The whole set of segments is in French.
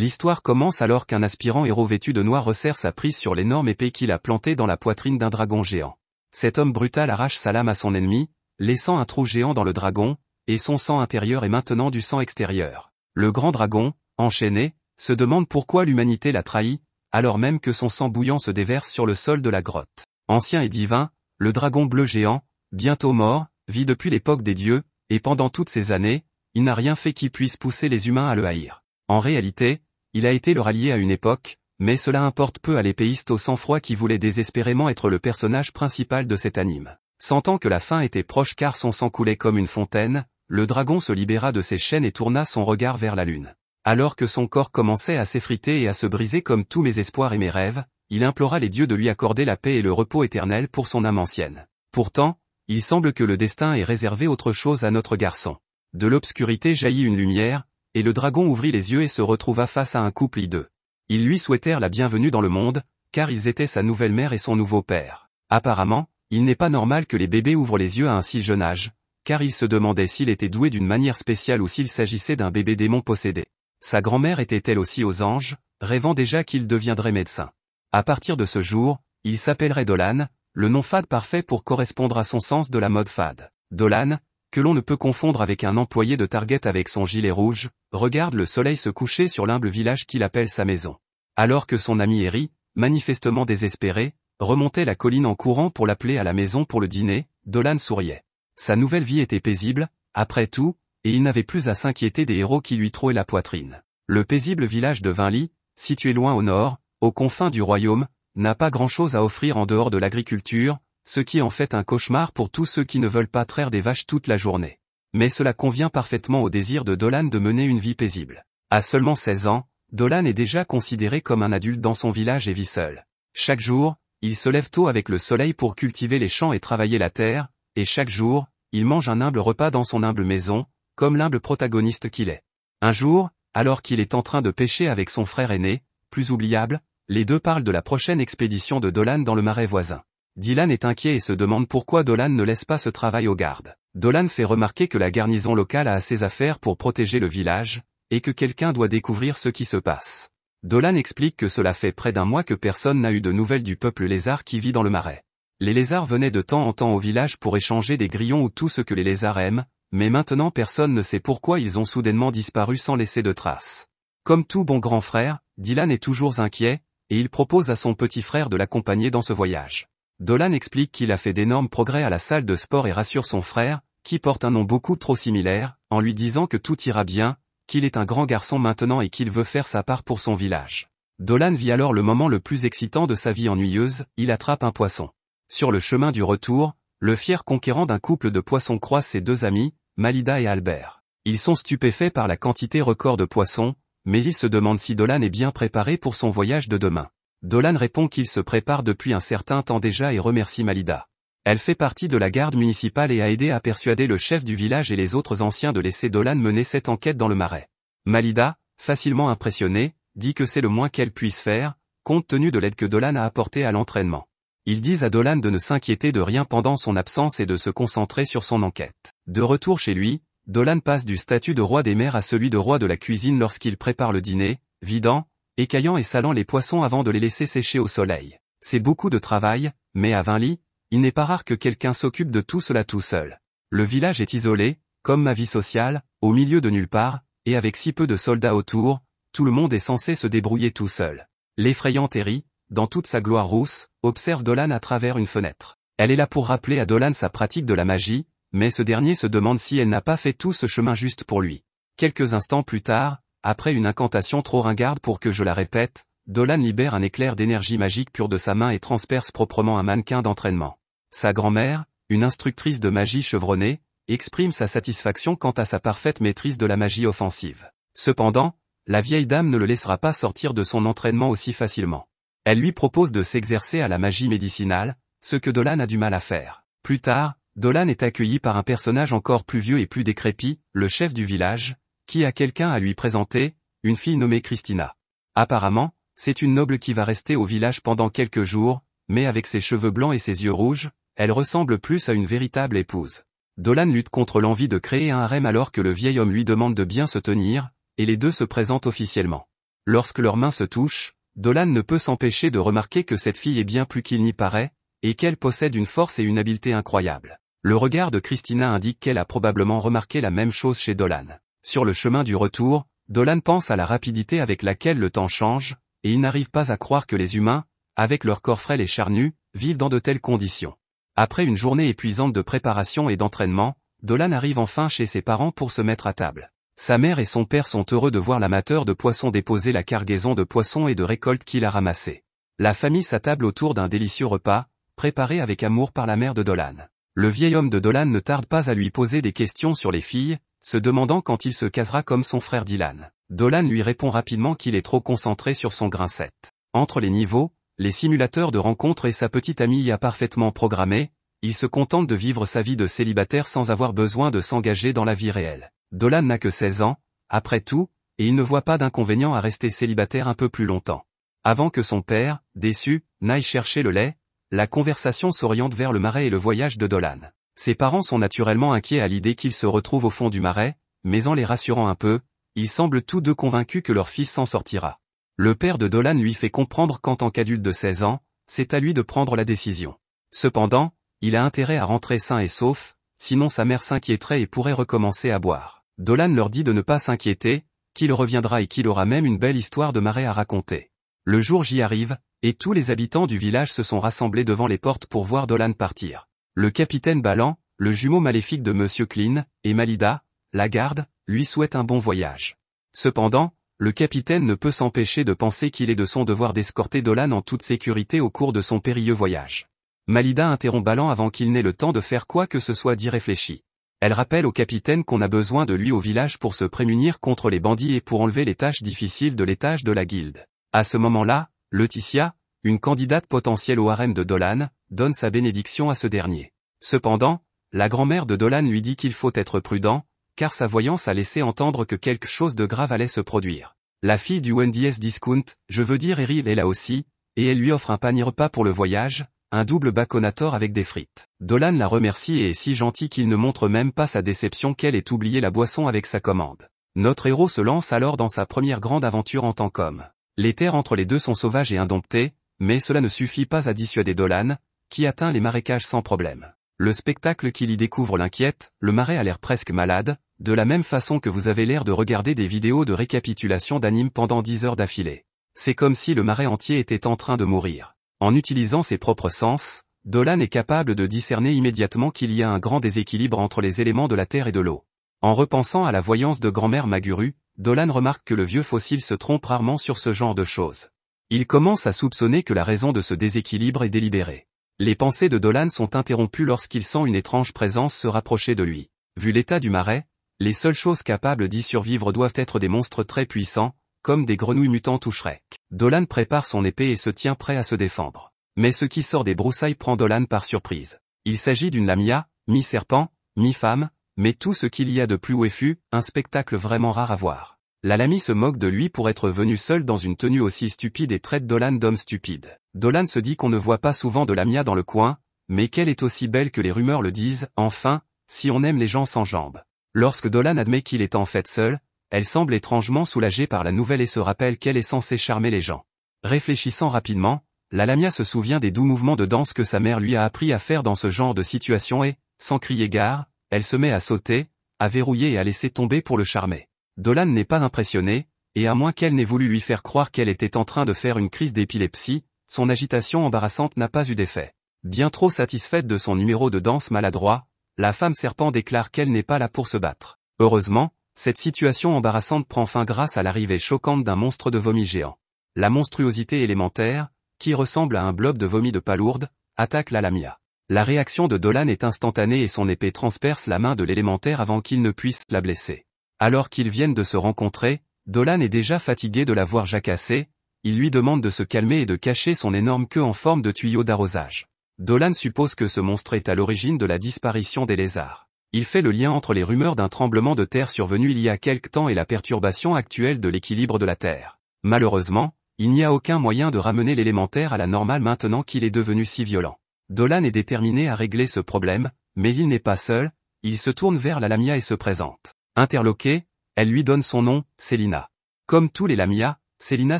L'histoire commence alors qu'un aspirant héros vêtu de noir resserre sa prise sur l'énorme épée qu'il a plantée dans la poitrine d'un dragon géant. Cet homme brutal arrache sa lame à son ennemi, laissant un trou géant dans le dragon, et son sang intérieur est maintenant du sang extérieur. Le grand dragon, enchaîné, se demande pourquoi l'humanité l'a trahi, alors même que son sang bouillant se déverse sur le sol de la grotte. Ancien et divin, le dragon bleu géant, bientôt mort, vit depuis l'époque des dieux, et pendant toutes ces années, il n'a rien fait qui puisse pousser les humains à le haïr. En réalité, il a été leur allié à une époque, mais cela importe peu à l'épéiste au sang-froid qui voulait désespérément être le personnage principal de cet anime. Sentant que la fin était proche car son sang coulait comme une fontaine, le dragon se libéra de ses chaînes et tourna son regard vers la lune. Alors que son corps commençait à s'effriter et à se briser comme tous mes espoirs et mes rêves, il implora les dieux de lui accorder la paix et le repos éternel pour son âme ancienne. Pourtant, il semble que le destin ait réservé autre chose à notre garçon. De l'obscurité jaillit une lumière, et le dragon ouvrit les yeux et se retrouva face à un couple hideux. Ils lui souhaitèrent la bienvenue dans le monde, car ils étaient sa nouvelle mère et son nouveau père. Apparemment, il n'est pas normal que les bébés ouvrent les yeux à un si jeune âge, car il se demandait s'il était doué d'une manière spéciale ou s'il s'agissait d'un bébé démon possédé. Sa grand-mère était elle aussi aux anges, rêvant déjà qu'il deviendrait médecin. À partir de ce jour, il s'appellerait Dolan, le nom fade parfait pour correspondre à son sens de la mode fade. Dolan, que l'on ne peut confondre avec un employé de Target avec son gilet rouge, regarde le soleil se coucher sur l'humble village qu'il appelle sa maison. Alors que son ami Harry, manifestement désespéré, remontait la colline en courant pour l'appeler à la maison pour le dîner, Dolan souriait. Sa nouvelle vie était paisible, après tout, et il n'avait plus à s'inquiéter des héros qui lui trouaient la poitrine. Le paisible village de Vinly, situé loin au nord, aux confins du royaume, n'a pas grand-chose à offrir en dehors de l'agriculture, ce qui en fait un cauchemar pour tous ceux qui ne veulent pas traire des vaches toute la journée. Mais cela convient parfaitement au désir de Dolan de mener une vie paisible. À seulement 16 ans, Dolan est déjà considéré comme un adulte dans son village et vit seul. Chaque jour, il se lève tôt avec le soleil pour cultiver les champs et travailler la terre, et chaque jour, il mange un humble repas dans son humble maison, comme l'humble protagoniste qu'il est. Un jour, alors qu'il est en train de pêcher avec son frère aîné, plus oubliable, les deux parlent de la prochaine expédition de Dolan dans le marais voisin. Dylan est inquiet et se demande pourquoi Dolan ne laisse pas ce travail aux gardes. Dolan fait remarquer que la garnison locale a assez à faire pour protéger le village, et que quelqu'un doit découvrir ce qui se passe. Dolan explique que cela fait près d'un mois que personne n'a eu de nouvelles du peuple lézard qui vit dans le marais. Les lézards venaient de temps en temps au village pour échanger des grillons ou tout ce que les lézards aiment, mais maintenant personne ne sait pourquoi ils ont soudainement disparu sans laisser de traces. Comme tout bon grand frère, Dylan est toujours inquiet, et il propose à son petit frère de l'accompagner dans ce voyage. Dolan explique qu'il a fait d'énormes progrès à la salle de sport et rassure son frère, qui porte un nom beaucoup trop similaire, en lui disant que tout ira bien, qu'il est un grand garçon maintenant et qu'il veut faire sa part pour son village. Dolan vit alors le moment le plus excitant de sa vie ennuyeuse, il attrape un poisson. Sur le chemin du retour, le fier conquérant d'un couple de poissons croise ses deux amis, Malida et Albert. Ils sont stupéfaits par la quantité record de poissons, mais ils se demandent si Dolan est bien préparé pour son voyage de demain. Dolan répond qu'il se prépare depuis un certain temps déjà et remercie Malida. Elle fait partie de la garde municipale et a aidé à persuader le chef du village et les autres anciens de laisser Dolan mener cette enquête dans le marais. Malida, facilement impressionnée, dit que c'est le moins qu'elle puisse faire, compte tenu de l'aide que Dolan a apportée à l'entraînement. Ils disent à Dolan de ne s'inquiéter de rien pendant son absence et de se concentrer sur son enquête. De retour chez lui, Dolan passe du statut de roi des mers à celui de roi de la cuisine lorsqu'il prépare le dîner, vidant, écaillant et salant les poissons avant de les laisser sécher au soleil. C'est beaucoup de travail, mais à Vinly, il n'est pas rare que quelqu'un s'occupe de tout cela tout seul. Le village est isolé, comme ma vie sociale, au milieu de nulle part, et avec si peu de soldats autour, tout le monde est censé se débrouiller tout seul. L'effrayante Harry, dans toute sa gloire rousse, observe Dolan à travers une fenêtre. Elle est là pour rappeler à Dolan sa pratique de la magie, mais ce dernier se demande si elle n'a pas fait tout ce chemin juste pour lui. Quelques instants plus tard, après une incantation trop ringarde pour que je la répète, Dolan libère un éclair d'énergie magique pure de sa main et transperce proprement un mannequin d'entraînement. Sa grand-mère, une instructrice de magie chevronnée, exprime sa satisfaction quant à sa parfaite maîtrise de la magie offensive. Cependant, la vieille dame ne le laissera pas sortir de son entraînement aussi facilement. Elle lui propose de s'exercer à la magie médicinale, ce que Dolan a du mal à faire. Plus tard, Dolan est accueilli par un personnage encore plus vieux et plus décrépit, le chef du village, qui a quelqu'un à lui présenter, une fille nommée Christina. Apparemment, c'est une noble qui va rester au village pendant quelques jours, mais avec ses cheveux blancs et ses yeux rouges, elle ressemble plus à une véritable épouse. Dolan lutte contre l'envie de créer un harem alors que le vieil homme lui demande de bien se tenir, et les deux se présentent officiellement. Lorsque leurs mains se touchent, Dolan ne peut s'empêcher de remarquer que cette fille est bien plus qu'il n'y paraît, et qu'elle possède une force et une habileté incroyables. Le regard de Christina indique qu'elle a probablement remarqué la même chose chez Dolan. Sur le chemin du retour, Dolan pense à la rapidité avec laquelle le temps change, et il n'arrive pas à croire que les humains, avec leur corps frêle et charnu, vivent dans de telles conditions. Après une journée épuisante de préparation et d'entraînement, Dolan arrive enfin chez ses parents pour se mettre à table. Sa mère et son père sont heureux de voir l'amateur de poissons déposer la cargaison de poissons et de récoltes qu'il a ramassée. La famille s'attable autour d'un délicieux repas, préparé avec amour par la mère de Dolan. Le vieil homme de Dolan ne tarde pas à lui poser des questions sur les filles, se demandant quand il se casera comme son frère Dylan. Dolan lui répond rapidement qu'il est trop concentré sur son grain 7. Entre les niveaux, les simulateurs de rencontres et sa petite amie y a parfaitement programmé, il se contente de vivre sa vie de célibataire sans avoir besoin de s'engager dans la vie réelle. Dolan n'a que 16 ans, après tout, et il ne voit pas d'inconvénient à rester célibataire un peu plus longtemps. Avant que son père, déçu, n'aille chercher le lait, la conversation s'oriente vers le marais et le voyage de Dolan. Ses parents sont naturellement inquiets à l'idée qu'il se retrouve au fond du marais, mais en les rassurant un peu, ils semblent tous deux convaincus que leur fils s'en sortira. Le père de Dolan lui fait comprendre qu'en tant qu'adulte de 16 ans, c'est à lui de prendre la décision. Cependant, il a intérêt à rentrer sain et sauf, sinon sa mère s'inquiéterait et pourrait recommencer à boire. Dolan leur dit de ne pas s'inquiéter, qu'il reviendra et qu'il aura même une belle histoire de marais à raconter. Le jour J arrive, et tous les habitants du village se sont rassemblés devant les portes pour voir Dolan partir. Le capitaine Ballan, le jumeau maléfique de Monsieur Clean, et Malida, la garde, lui souhaitent un bon voyage. Cependant, le capitaine ne peut s'empêcher de penser qu'il est de son devoir d'escorter Dolan en toute sécurité au cours de son périlleux voyage. Malida interrompt Ballan avant qu'il n'ait le temps de faire quoi que ce soit d'irréfléchi. Elle rappelle au capitaine qu'on a besoin de lui au village pour se prémunir contre les bandits et pour enlever les tâches difficiles de l'étage de la guilde. À ce moment-là, Laetitia, une candidate potentielle au harem de Dolan, donne sa bénédiction à ce dernier. Cependant, la grand-mère de Dolan lui dit qu'il faut être prudent, car sa voyance a laissé entendre que quelque chose de grave allait se produire. La fille du Wendy's Discount, je veux dire Eryl, est là aussi, et elle lui offre un panier repas pour le voyage, un double baconator avec des frites. Dolan la remercie et est si gentil qu'il ne montre même pas sa déception qu'elle ait oublié la boisson avec sa commande. Notre héros se lance alors dans sa première grande aventure en tant qu'homme. Les terres entre les deux sont sauvages et indomptées, mais cela ne suffit pas à dissuader Dolan, qui atteint les marécages sans problème. Le spectacle qu'il y découvre l'inquiète, le marais a l'air presque malade, de la même façon que vous avez l'air de regarder des vidéos de récapitulation d'anime pendant 10 heures d'affilée. C'est comme si le marais entier était en train de mourir. En utilisant ses propres sens, Dolan est capable de discerner immédiatement qu'il y a un grand déséquilibre entre les éléments de la terre et de l'eau. En repensant à la voyance de grand-mère Maguru, Dolan remarque que le vieux fossile se trompe rarement sur ce genre de choses. Il commence à soupçonner que la raison de ce déséquilibre est délibérée. Les pensées de Dolan sont interrompues lorsqu'il sent une étrange présence se rapprocher de lui. Vu l'état du marais, les seules choses capables d'y survivre doivent être des monstres très puissants, comme des grenouilles mutantes ou Shrek. Dolan prépare son épée et se tient prêt à se défendre. Mais ce qui sort des broussailles prend Dolan par surprise. Il s'agit d'une lamia, mi-serpent, mi-femme, mais tout ce qu'il y a de plus ouéfu, un spectacle vraiment rare à voir. La lamie se moque de lui pour être venu seul dans une tenue aussi stupide et traite Dolan d'homme stupide. Dolan se dit qu'on ne voit pas souvent de lamia dans le coin, mais qu'elle est aussi belle que les rumeurs le disent, enfin, si on aime les gens sans jambes. Lorsque Dolan admet qu'il est en fait seul, elle semble étrangement soulagée par la nouvelle et se rappelle qu'elle est censée charmer les gens. Réfléchissant rapidement, la lamia se souvient des doux mouvements de danse que sa mère lui a appris à faire dans ce genre de situation et, sans crier gare, elle se met à sauter, à verrouiller et à laisser tomber pour le charmer. Dolan n'est pas impressionné, et à moins qu'elle n'ait voulu lui faire croire qu'elle était en train de faire une crise d'épilepsie, son agitation embarrassante n'a pas eu d'effet. Bien trop satisfaite de son numéro de danse maladroit, la femme serpent déclare qu'elle n'est pas là pour se battre. Heureusement, cette situation embarrassante prend fin grâce à l'arrivée choquante d'un monstre de vomi géant. La monstruosité élémentaire, qui ressemble à un blob de vomi de palourde, attaque la lamia. La réaction de Dolan est instantanée et son épée transperce la main de l'élémentaire avant qu'il ne puisse la blesser. Alors qu'ils viennent de se rencontrer, Dolan est déjà fatigué de la voir jacasser, il lui demande de se calmer et de cacher son énorme queue en forme de tuyau d'arrosage. Dolan suppose que ce monstre est à l'origine de la disparition des lézards. Il fait le lien entre les rumeurs d'un tremblement de terre survenu il y a quelque temps et la perturbation actuelle de l'équilibre de la Terre. Malheureusement, il n'y a aucun moyen de ramener l'élémentaire à la normale maintenant qu'il est devenu si violent. Dolan est déterminé à régler ce problème, mais il n'est pas seul, il se tourne vers la lamia et se présente. Interloquée, elle lui donne son nom, Selina. Comme tous les lamias, Célina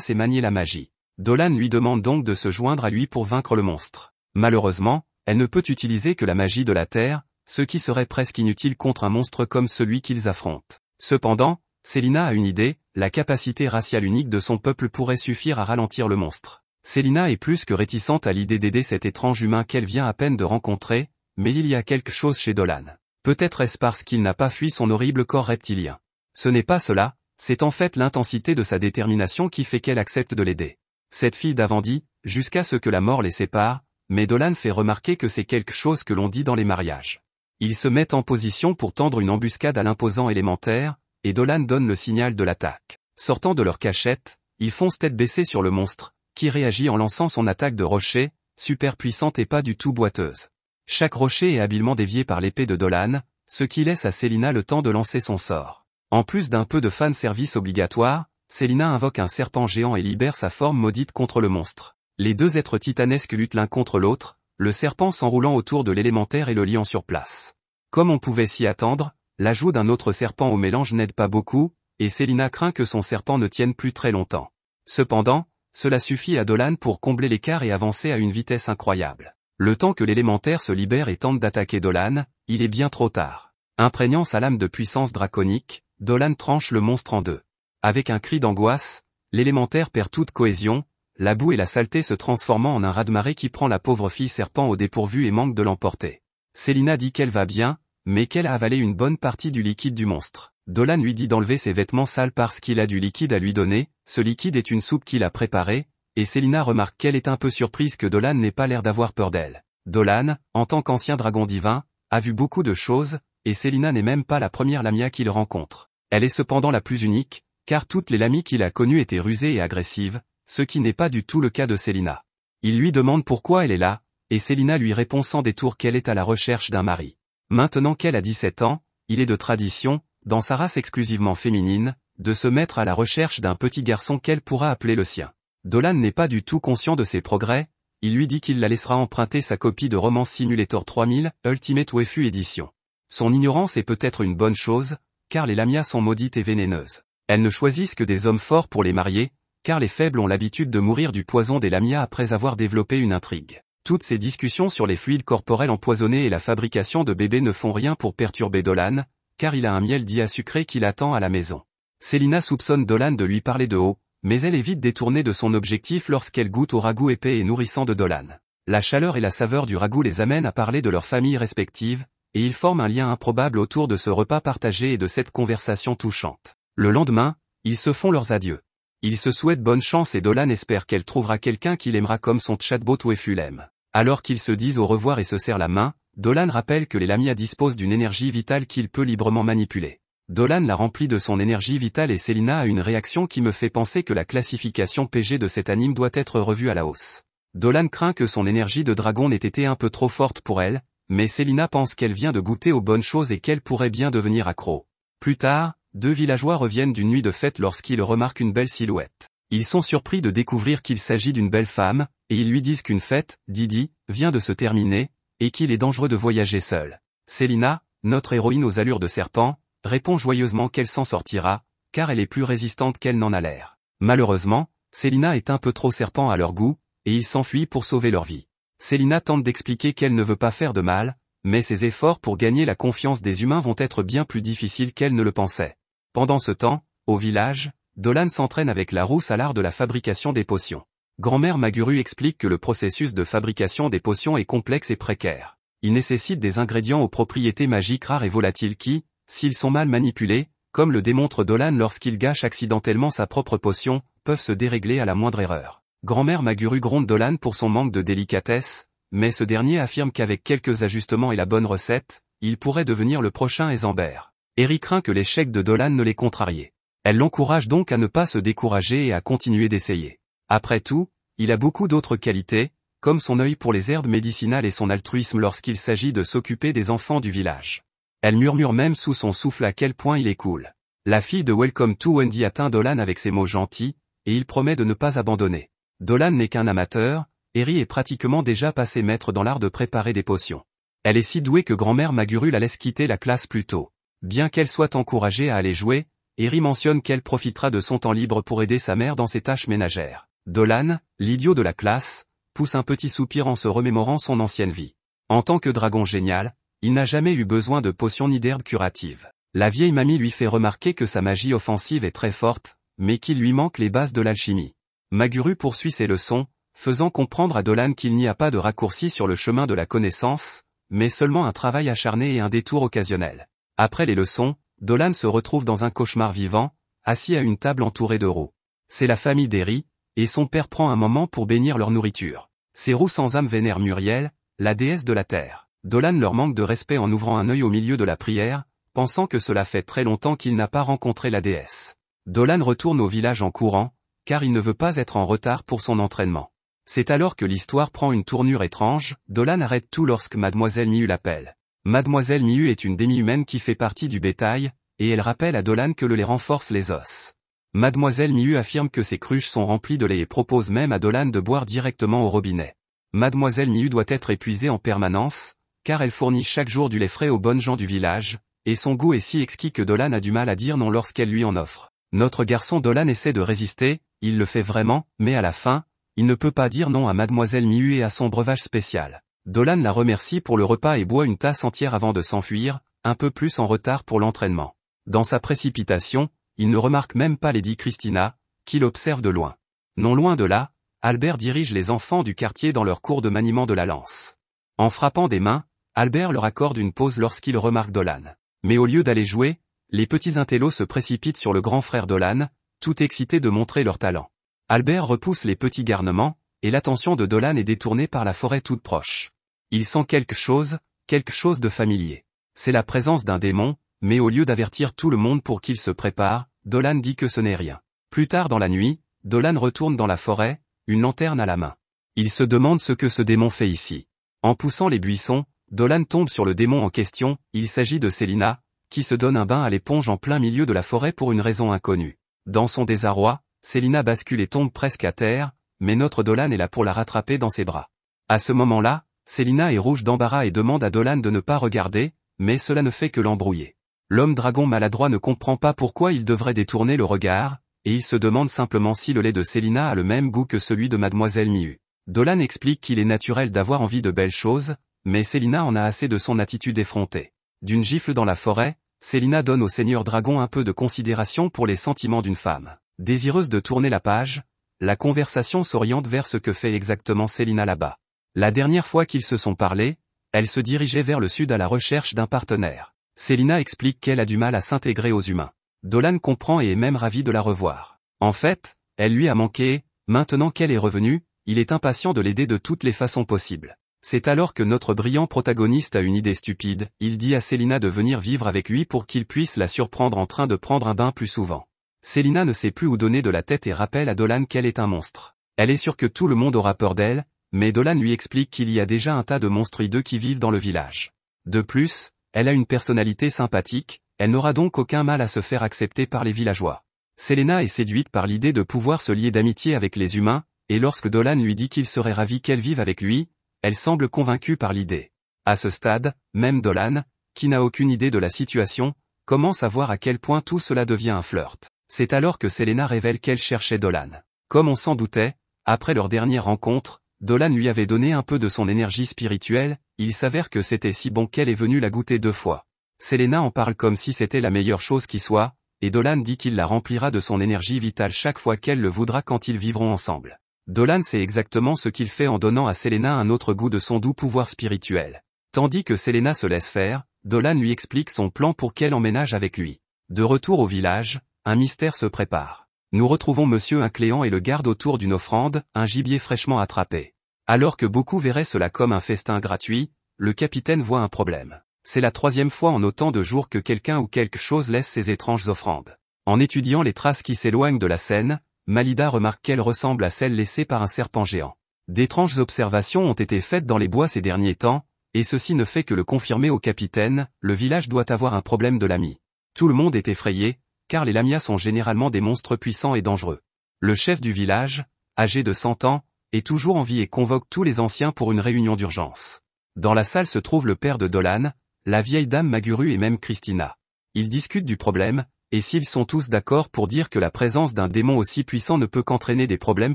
sait manier la magie. Dolan lui demande donc de se joindre à lui pour vaincre le monstre. Malheureusement, elle ne peut utiliser que la magie de la terre, ce qui serait presque inutile contre un monstre comme celui qu'ils affrontent. Cependant, Célina a une idée, la capacité raciale unique de son peuple pourrait suffire à ralentir le monstre. Célina est plus que réticente à l'idée d'aider cet étrange humain qu'elle vient à peine de rencontrer, mais il y a quelque chose chez Dolan. Peut-être est-ce parce qu'il n'a pas fui son horrible corps reptilien. Ce n'est pas cela, c'est en fait l'intensité de sa détermination qui fait qu'elle accepte de l'aider. Cette fille d'avant dit, jusqu'à ce que la mort les sépare, mais Dolan fait remarquer que c'est quelque chose que l'on dit dans les mariages. Ils se mettent en position pour tendre une embuscade à l'imposant élémentaire, et Dolan donne le signal de l'attaque. Sortant de leur cachette, ils foncent tête baissée sur le monstre, qui réagit en lançant son attaque de rocher, super puissante et pas du tout boiteuse. Chaque rocher est habilement dévié par l'épée de Dolan, ce qui laisse à Célina le temps de lancer son sort. En plus d'un peu de fan service obligatoire, Célina invoque un serpent géant et libère sa forme maudite contre le monstre. Les deux êtres titanesques luttent l'un contre l'autre, le serpent s'enroulant autour de l'élémentaire et le liant sur place. Comme on pouvait s'y attendre, l'ajout d'un autre serpent au mélange n'aide pas beaucoup, et Célina craint que son serpent ne tienne plus très longtemps. Cependant, cela suffit à Dolan pour combler l'écart et avancer à une vitesse incroyable. Le temps que l'élémentaire se libère et tente d'attaquer Dolan, il est bien trop tard. Imprégnant sa lame de puissance draconique, Dolan tranche le monstre en deux. Avec un cri d'angoisse, l'élémentaire perd toute cohésion, la boue et la saleté se transformant en un raz-de-marée qui prend la pauvre fille serpent au dépourvu et manque de l'emporter. Célina dit qu'elle va bien, mais qu'elle a avalé une bonne partie du liquide du monstre. Dolan lui dit d'enlever ses vêtements sales parce qu'il a du liquide à lui donner, ce liquide est une soupe qu'il a préparée, et Célina remarque qu'elle est un peu surprise que Dolan n'ait pas l'air d'avoir peur d'elle. Dolan, en tant qu'ancien dragon divin, a vu beaucoup de choses, et Célina n'est même pas la première Lamia qu'il rencontre. Elle est cependant la plus unique, car toutes les Lamies qu'il a connues étaient rusées et agressives, ce qui n'est pas du tout le cas de Célina. Il lui demande pourquoi elle est là, et Célina lui répond sans détour qu'elle est à la recherche d'un mari. Maintenant qu'elle a 17 ans, il est de tradition, dans sa race exclusivement féminine, de se mettre à la recherche d'un petit garçon qu'elle pourra appeler le sien. Dolan n'est pas du tout conscient de ses progrès, il lui dit qu'il la laissera emprunter sa copie de Romance Simulator 3000, Ultimate Waifu Edition. Son ignorance est peut-être une bonne chose, car les Lamias sont maudites et vénéneuses. Elles ne choisissent que des hommes forts pour les marier, car les faibles ont l'habitude de mourir du poison des Lamias après avoir développé une intrigue. Toutes ces discussions sur les fluides corporels empoisonnés et la fabrication de bébés ne font rien pour perturber Dolan, car il a un miel dit à sucré qui l'attend à la maison. Célina soupçonne Dolan de lui parler de haut, mais elle est vite détournée de son objectif lorsqu'elle goûte au ragoût épais et nourrissant de Dolan. La chaleur et la saveur du ragoût les amènent à parler de leurs familles respectives, et ils forment un lien improbable autour de ce repas partagé et de cette conversation touchante. Le lendemain, ils se font leurs adieux. Ils se souhaitent bonne chance et Dolan espère qu'elle trouvera quelqu'un qui l'aimera comme son chatbot Waifu l'aime. Alors qu'ils se disent au revoir et se serrent la main, Dolan rappelle que les Lamias disposent d'une énergie vitale qu'il peut librement manipuler. Dolan la remplit de son énergie vitale et Célina a une réaction qui me fait penser que la classification PG de cet anime doit être revue à la hausse. Dolan craint que son énergie de dragon n'ait été un peu trop forte pour elle, mais Célina pense qu'elle vient de goûter aux bonnes choses et qu'elle pourrait bien devenir accro. Plus tard, deux villageois reviennent d'une nuit de fête lorsqu'ils remarquent une belle silhouette. Ils sont surpris de découvrir qu'il s'agit d'une belle femme, et ils lui disent qu'une fête, Didi, vient de se terminer, et qu'il est dangereux de voyager seul. Célina, notre héroïne aux allures de serpent, répond joyeusement qu'elle s'en sortira, car elle est plus résistante qu'elle n'en a l'air. Malheureusement, Célina est un peu trop serpent à leur goût, et ils s'enfuient pour sauver leur vie. Célina tente d'expliquer qu'elle ne veut pas faire de mal, mais ses efforts pour gagner la confiance des humains vont être bien plus difficiles qu'elle ne le pensait. Pendant ce temps, au village, Dolan s'entraîne avec la rousse à l'art de la fabrication des potions. Grand-mère Maguru explique que le processus de fabrication des potions est complexe et précaire. Il nécessite des ingrédients aux propriétés magiques rares et volatiles qui, s'ils sont mal manipulés, comme le démontre Dolan lorsqu'il gâche accidentellement sa propre potion, peuvent se dérégler à la moindre erreur. Grand-mère Maguru gronde Dolan pour son manque de délicatesse, mais ce dernier affirme qu'avec quelques ajustements et la bonne recette, il pourrait devenir le prochain Ezambert. Eric craint que l'échec de Dolan ne l'ait contrarié. Elle l'encourage donc à ne pas se décourager et à continuer d'essayer. Après tout, il a beaucoup d'autres qualités, comme son œil pour les herbes médicinales et son altruisme lorsqu'il s'agit de s'occuper des enfants du village. Elle murmure même sous son souffle à quel point il est cool. La fille de Welcome to Wendy atteint Dolan avec ses mots gentils, et il promet de ne pas abandonner. Dolan n'est qu'un amateur, Eri est pratiquement déjà passé maître dans l'art de préparer des potions. Elle est si douée que grand-mère Maguru la laisse quitter la classe plus tôt. Bien qu'elle soit encouragée à aller jouer, Eri mentionne qu'elle profitera de son temps libre pour aider sa mère dans ses tâches ménagères. Dolan, l'idiot de la classe, pousse un petit soupir en se remémorant son ancienne vie. En tant que dragon génial, il n'a jamais eu besoin de potions ni d'herbes curatives. La vieille mamie lui fait remarquer que sa magie offensive est très forte, mais qu'il lui manque les bases de l'alchimie. Maguru poursuit ses leçons, faisant comprendre à Dolan qu'il n'y a pas de raccourci sur le chemin de la connaissance, mais seulement un travail acharné et un détour occasionnel. Après les leçons, Dolan se retrouve dans un cauchemar vivant, assis à une table entourée de roux. C'est la famille d'Eri, et son père prend un moment pour bénir leur nourriture. Ces roux sans âme vénèrent Muriel, la déesse de la terre. Dolan leur manque de respect en ouvrant un œil au milieu de la prière, pensant que cela fait très longtemps qu'il n'a pas rencontré la déesse. Dolan retourne au village en courant, car il ne veut pas être en retard pour son entraînement. C'est alors que l'histoire prend une tournure étrange, Dolan arrête tout lorsque Mademoiselle Miu l'appelle. Mademoiselle Miu est une demi-humaine qui fait partie du bétail, et elle rappelle à Dolan que le lait renforce les os. Mademoiselle Miu affirme que ses cruches sont remplies de lait et propose même à Dolan de boire directement au robinet. Mademoiselle Miu doit être épuisée en permanence, car elle fournit chaque jour du lait frais aux bonnes gens du village, et son goût est si exquis que Dolan a du mal à dire non lorsqu'elle lui en offre. Notre garçon Dolan essaie de résister, il le fait vraiment, mais à la fin, il ne peut pas dire non à Mademoiselle Miu et à son breuvage spécial. Dolan la remercie pour le repas et boit une tasse entière avant de s'enfuir, un peu plus en retard pour l'entraînement. Dans sa précipitation, il ne remarque même pas Lady Christina, qui l'observe de loin. Non loin de là, Albert dirige les enfants du quartier dans leur cours de maniement de la lance. En frappant des mains, Albert leur accorde une pause lorsqu'il remarque Dolan. Mais au lieu d'aller jouer, les petits intellos se précipitent sur le grand frère Dolan, tout excités de montrer leur talent. Albert repousse les petits garnements, et l'attention de Dolan est détournée par la forêt toute proche. Il sent quelque chose de familier. C'est la présence d'un démon, mais au lieu d'avertir tout le monde pour qu'il se prépare, Dolan dit que ce n'est rien. Plus tard dans la nuit, Dolan retourne dans la forêt, une lanterne à la main. Il se demande ce que ce démon fait ici. En poussant les buissons, Dolan tombe sur le démon en question, il s'agit de Célina, qui se donne un bain à l'éponge en plein milieu de la forêt pour une raison inconnue. Dans son désarroi, Célina bascule et tombe presque à terre, mais notre Dolan est là pour la rattraper dans ses bras. À ce moment-là, Célina est rouge d'embarras et demande à Dolan de ne pas regarder, mais cela ne fait que l'embrouiller. L'homme dragon maladroit ne comprend pas pourquoi il devrait détourner le regard, et il se demande simplement si le lait de Célina a le même goût que celui de Mademoiselle Miu. Dolan explique qu'il est naturel d'avoir envie de belles choses, mais Célina en a assez de son attitude effrontée. D'une gifle dans la forêt, Célina donne au seigneur dragon un peu de considération pour les sentiments d'une femme. Désireuse de tourner la page, la conversation s'oriente vers ce que fait exactement Célina là-bas. La dernière fois qu'ils se sont parlé, elle se dirigeait vers le sud à la recherche d'un partenaire. Célina explique qu'elle a du mal à s'intégrer aux humains. Dolan comprend et est même ravi de la revoir. En fait, elle lui a manqué, maintenant qu'elle est revenue, il est impatient de l'aider de toutes les façons possibles. C'est alors que notre brillant protagoniste a une idée stupide, il dit à Célina de venir vivre avec lui pour qu'il puisse la surprendre en train de prendre un bain plus souvent. Célina ne sait plus où donner de la tête et rappelle à Dolan qu'elle est un monstre. Elle est sûre que tout le monde aura peur d'elle, mais Dolan lui explique qu'il y a déjà un tas de monstres hideux qui vivent dans le village. De plus, elle a une personnalité sympathique, elle n'aura donc aucun mal à se faire accepter par les villageois. Célina est séduite par l'idée de pouvoir se lier d'amitié avec les humains, et lorsque Dolan lui dit qu'il serait ravi qu'elle vive avec lui, elle semble convaincue par l'idée. À ce stade, même Dolan, qui n'a aucune idée de la situation, commence à voir à quel point tout cela devient un flirt. C'est alors que Célina révèle qu'elle cherchait Dolan. Comme on s'en doutait, après leur dernière rencontre, Dolan lui avait donné un peu de son énergie spirituelle, il s'avère que c'était si bon qu'elle est venue la goûter 2 fois. Célina en parle comme si c'était la meilleure chose qui soit, et Dolan dit qu'il la remplira de son énergie vitale chaque fois qu'elle le voudra quand ils vivront ensemble. Dolan sait exactement ce qu'il fait en donnant à Célina un autre goût de son doux pouvoir spirituel. Tandis que Célina se laisse faire, Dolan lui explique son plan pour qu'elle emménage avec lui. De retour au village, un mystère se prépare. Nous retrouvons Monsieur Incléant et le garde autour d'une offrande, un gibier fraîchement attrapé. Alors que beaucoup verraient cela comme un festin gratuit, le capitaine voit un problème. C'est la 3e fois en autant de jours que quelqu'un ou quelque chose laisse ces étranges offrandes. En étudiant les traces qui s'éloignent de la scène, Malida remarque qu'elles ressemblent à celles laissées par un serpent géant. D'étranges observations ont été faites dans les bois ces derniers temps, et ceci ne fait que le confirmer au capitaine, le village doit avoir un problème de lami. Tout le monde est effrayé, car les lamias sont généralement des monstres puissants et dangereux. Le chef du village, âgé de 100 ans, est toujours en vie et convoque tous les anciens pour une réunion d'urgence. Dans la salle se trouve le père de Dolan, la vieille dame Maguru et même Christina. Ils discutent du problème, et s'ils sont tous d'accord pour dire que la présence d'un démon aussi puissant ne peut qu'entraîner des problèmes